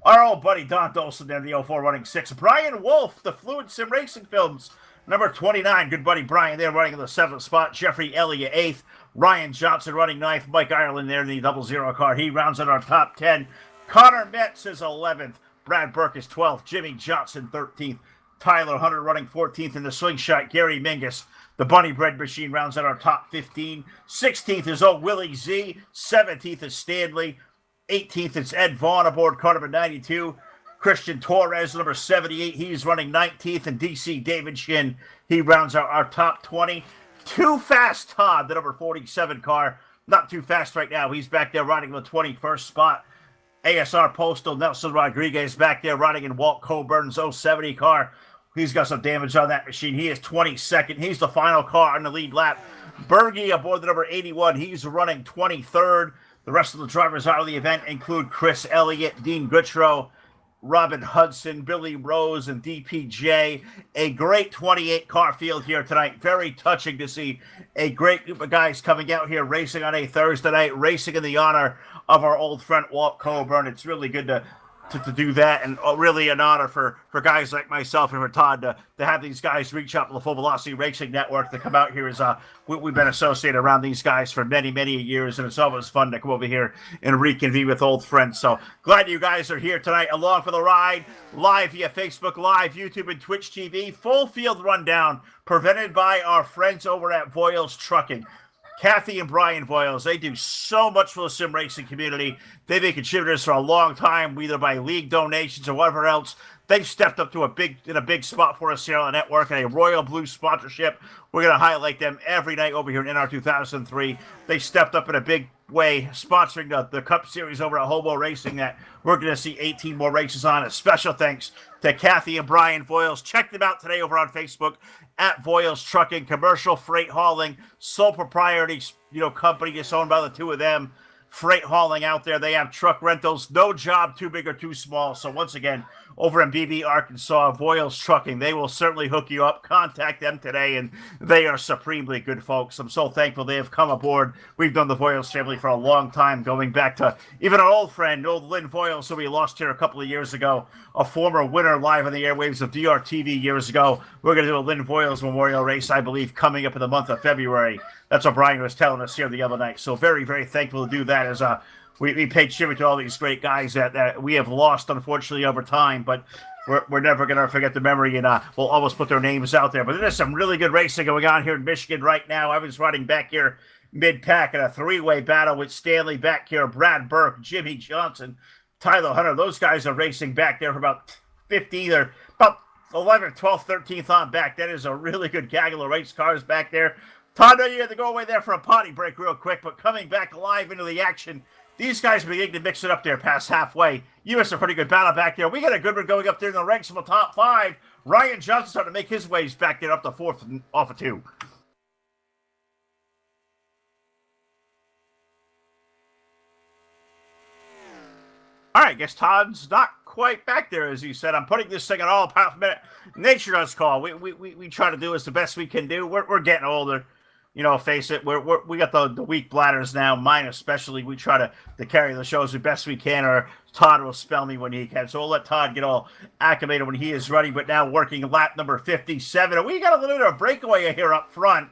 [SPEAKER 1] our old buddy Don Dolson there in the 04 running 6th. Brian Wolf, the Fluid Sim Racing Films, number 29. Good buddy Brian there running in the 7th spot. Jeffrey Elliott 8th. Ryan Johnson running 9th. Mike Ireland there in the 00 car. He rounds out our top 10. Connor Metz is 11th. Brad Burke is 12th. Jimmy Johnson 13th. Tyler Hunter running 14th in the slingshot. Gary Mingus, the Bunny Bread Machine, rounds out our top 15. 16th is old Willie Z. 17th is Stanley. 18th is Ed Vaughn aboard car number 92. Christian Torres, number 78. He's running 19th. And DC David Shin, he rounds out our top 20. Too Fast Todd, the number 47 car. Not too fast right now. He's back there riding in the 21st spot. ASR Postal, Nelson Rodriguez back there riding in Walt Coburn's 070 car. He's got some damage on that machine. He is 22nd. He's the final car on the lead lap. Berge aboard the number 81. He's running 23rd. The rest of the drivers out of the event include Chris Elliott, Dean Gutrow, Robin Hudson, Billy Rose, and DPJ. A great 28 car field here tonight. Very touching to see a great group of guys coming out here racing on a Thursday night, racing in the honor of our old friend Walt Coburn. It's really good to do that, and really an honor for guys like myself and for Todd to have these guys reach out to the Full Velocity Racing Network to come out here. We've been associated around these guys for many, many years, and it's always fun to come over here and reconvene with old friends. So glad you guys are here tonight along for the ride, live via Facebook Live, YouTube, and Twitch TV. Full field rundown presented by our friends over at Voiles Trucking. Kathy and Brian Voiles, they do so much for the sim racing community. They've been contributors for a long time, either by league donations or whatever else. They've stepped up to a big spot for us here on the network, and a Royal Blue sponsorship. We're going to highlight them every night over here in NR 2003. They stepped up in a big way, sponsoring the Cup Series over at Hobo Racing that we're going to see 18 more races on. A special thanks to Kathy and Brian Voiles. Check them out today over on Facebook at Voiles Trucking, commercial freight hauling, sole propriety, company that's owned by the two of them. Freight hauling out there. They have truck rentals. No job too big or too small. So once again, over in BB, Arkansas, Voiles Trucking, they will certainly hook you up. Contact them today, and they are supremely good folks. I'm so thankful they have come aboard. We've known the Voiles family for a long time, going back to even an old friend, old Lynn Voiles, who we lost here a couple of years ago, a former winner live on the airwaves of DRTV years ago. We're going to do a Lynn Voiles Memorial race, I believe, coming up in the month of February. That's what Brian was telling us here the other night. So very, very thankful to do that as we paid tribute to all these great guys that we have lost, unfortunately, over time. But we're never going to forget the memory, and we'll always put their names out there. But there's some really good racing going on here in Michigan right now. I was riding back here mid-pack in a three-way battle with Stanley back here, Brad Burke, Jimmy Johnson, Tyler Hunter. Those guys are racing back there for about 15th or about 11th, 12th, 13th on back. That is a really good gaggle of race cars back there. Todd, I know you had to go away there for a potty break real quick, but coming back live into the action, these guys beginning to mix it up there past halfway. You had some pretty good battle back there. We got a good one going up there in the ranks of the top 5. Ryan Johnson starting to make his ways back there up to 4th off of 2. All right, I guess Todd's not quite back there, as he said. I'm putting this thing on all power per minute. Nature does call. We try to do as the best we can do. We're getting older. You know, face it, we got the weak bladders now, mine especially. We try to carry the shows the best we can, or Todd will spell me when he can. So we'll let Todd get all acclimated when he is ready, but now working lap number 57. And we got a little bit of a breakaway here up front.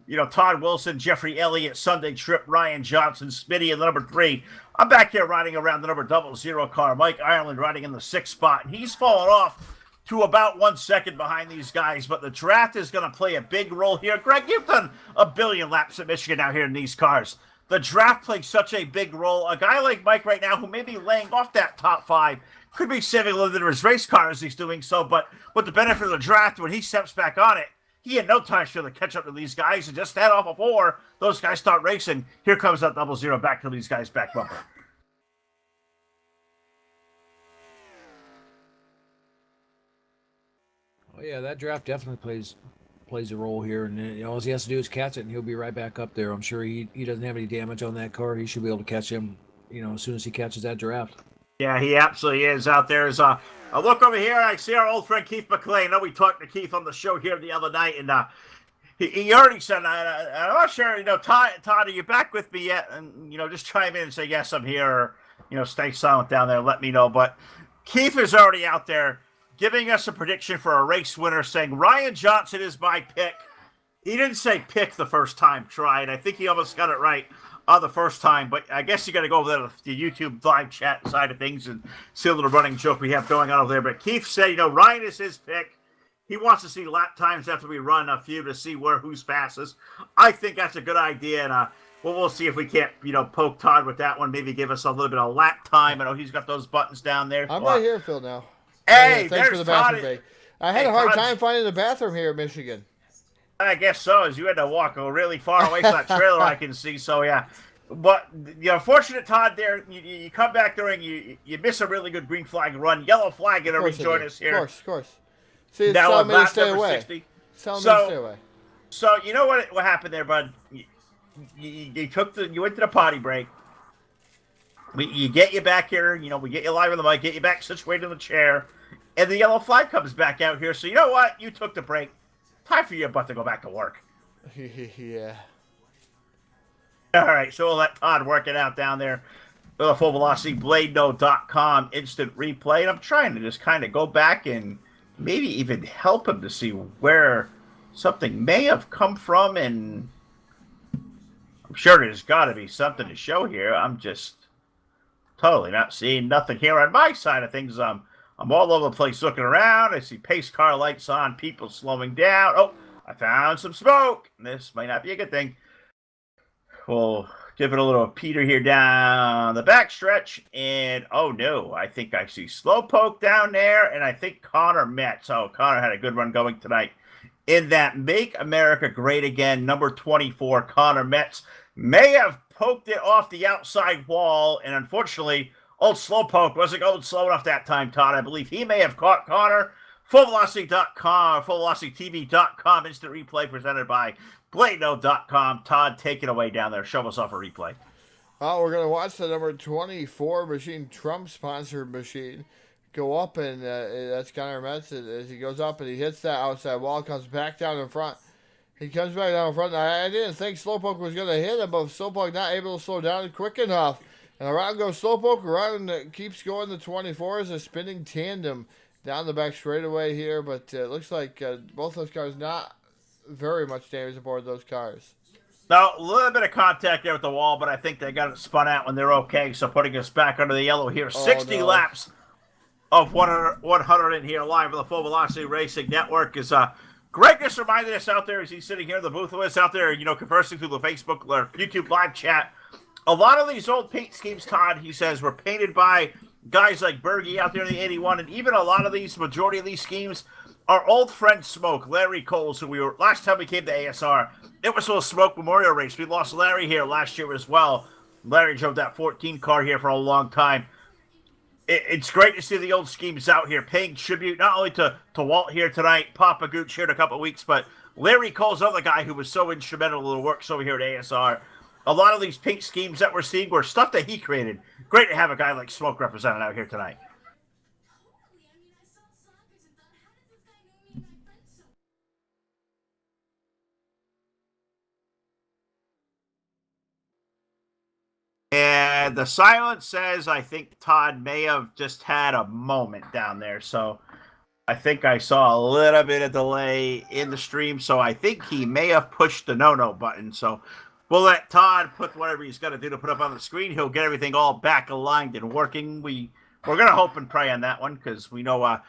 [SPEAKER 1] You know, Todd Wilson, Jeffrey Elliott, Sunday Trip, Ryan Johnson, Smitty in the number 3. I'm back here riding around the number 00 car. Mike Ireland riding in the 6th spot. And he's fallen off to about 1 second behind these guys, but the draft is going to play a big role here. Greg, you've done a billion laps at Michigan out here in these cars. The draft plays such a big role. A guy like Mike right now who may be laying off that top 5 could be saving a little bit of his race car as he's doing so, but with the benefit of the draft, when he steps back on it, he had no time to catch up to these guys, and just head off before those guys start racing. Here comes that 00 back to these guys back bumper.
[SPEAKER 3] Oh yeah, that draft definitely plays a role here, and you know, all he has to do is catch it, and he'll be right back up there. I'm sure he doesn't have any damage on that car. He should be able to catch him, you know, as soon as he catches that draft. Yeah,
[SPEAKER 1] he absolutely is out there. As I look over here, I see our old friend Keith McLean. I know we talked to Keith on the show here the other night, and he already said, I'm not sure, you know, Todd, are you back with me yet? And, you know, just chime in and say, yes, I'm here, or, you know, stay silent down there, let me know. But Keith is already out there giving us a prediction for a race winner, saying Ryan Johnson is my pick. He didn't say pick the first time tried. I think he almost got it right the first time, but I guess you got to go over there to the YouTube live chat side of things and see a little running joke we have going on over there. But Keith said, you know, Ryan is his pick. He wants to see lap times after we run a few to see who's fastest. I think that's a good idea, and we'll see if we can't, you know, poke Todd with that one. Maybe give us a little bit of lap time. I know he's got those buttons down there.
[SPEAKER 2] I'm right here, Phil. Now.
[SPEAKER 1] Hey,
[SPEAKER 2] thanks for the bathroom break. I had a hard time finding the bathroom here in Michigan.
[SPEAKER 1] I guess so, as you had to walk really far away from that trailer I can see. So, yeah. But the unfortunate Todd there, you come back during, you miss a really good green flag run. Yellow flag going to rejoin us here.
[SPEAKER 2] Of course. See, it's
[SPEAKER 1] now
[SPEAKER 2] telling me to stay away.
[SPEAKER 1] 60.
[SPEAKER 2] Tell me to stay away.
[SPEAKER 1] So, you know what happened there, bud? You went to the potty break. You get you back here, you know, we get you live on the mic, get you back situated in the chair, and the yellow flag comes back out here. So you know what? You took the break. Time for your butt to go back to work.
[SPEAKER 2] Yeah.
[SPEAKER 1] All right, so we'll let Todd work it out down there. Full Velocity, BladeNo.com, instant replay. And I'm trying to just kind of go back and maybe even help him to see where something may have come from. And I'm sure there's got to be something to show here. I'm just totally not seeing nothing here on my side of things. I'm all over the place looking around. I see pace car lights on, people slowing down. Oh, I found some smoke. This might not be a good thing. We'll give it a little Peter here down the backstretch. And, oh, no, I think I see Slowpoke down there. And I think Connor Metz. Oh, Connor had a good run going tonight. In that Make America Great Again, number 24, Connor Metz may have poked it off the outside wall. And, unfortunately, old Slowpoke wasn't going slow enough that time, Todd. I believe he may have caught Connor. FullVelocity.com, FullVelocityTV.com, instant replay presented by BladeNo.com. Todd, take it away down there. Show us off a replay.
[SPEAKER 2] Oh, we're going to watch the number 24 machine, Trump-sponsored machine, go up, and that's Connor Metz. As he goes up and he hits that outside wall, comes back down in front. He comes back down in front. I didn't think Slowpoke was going to hit him, but Slowpoke not able to slow down quick enough. And around goes Slowpoke. Around keeps going. The 24 is a spinning tandem down the back straightaway here, but it looks like both those cars not very much damage aboard those cars.
[SPEAKER 1] Now, a little bit of contact there with the wall, but I think they got it spun out when they're okay, so putting us back under the yellow here. 60 laps of 100 in here live on the Full Velocity Racing Network. Is Greg just reminded us out there as he's sitting here in the booth with us out there, you know, conversing through the Facebook or YouTube live chat. A lot of these old paint schemes, Todd, he says, were painted by guys like Bergie out there in the 81, and even a lot of these, majority of these schemes, our old friend Smoke, Larry Coles, who we were, last time we came to ASR, it was a Smoke Memorial Race. We lost Larry here last year as well. Larry drove that 14 car here for a long time. It's great to see the old schemes out here paying tribute not only to Walt here tonight, Papa Gooch here in a couple of weeks, but Larry Cole's other guy who was so instrumental in the works over here at ASR. A lot of these pink schemes that we're seeing were stuff that he created. Great to have a guy like Smoke represented out here tonight. And the silence says I think Todd may have just had a moment down there. So I think I saw a little bit of delay in the stream. So I think he may have pushed the no-no button. So we'll let Todd put whatever he's got to do to put up on the screen. He'll get everything all back aligned and working. We're going to hope and pray on that one because we know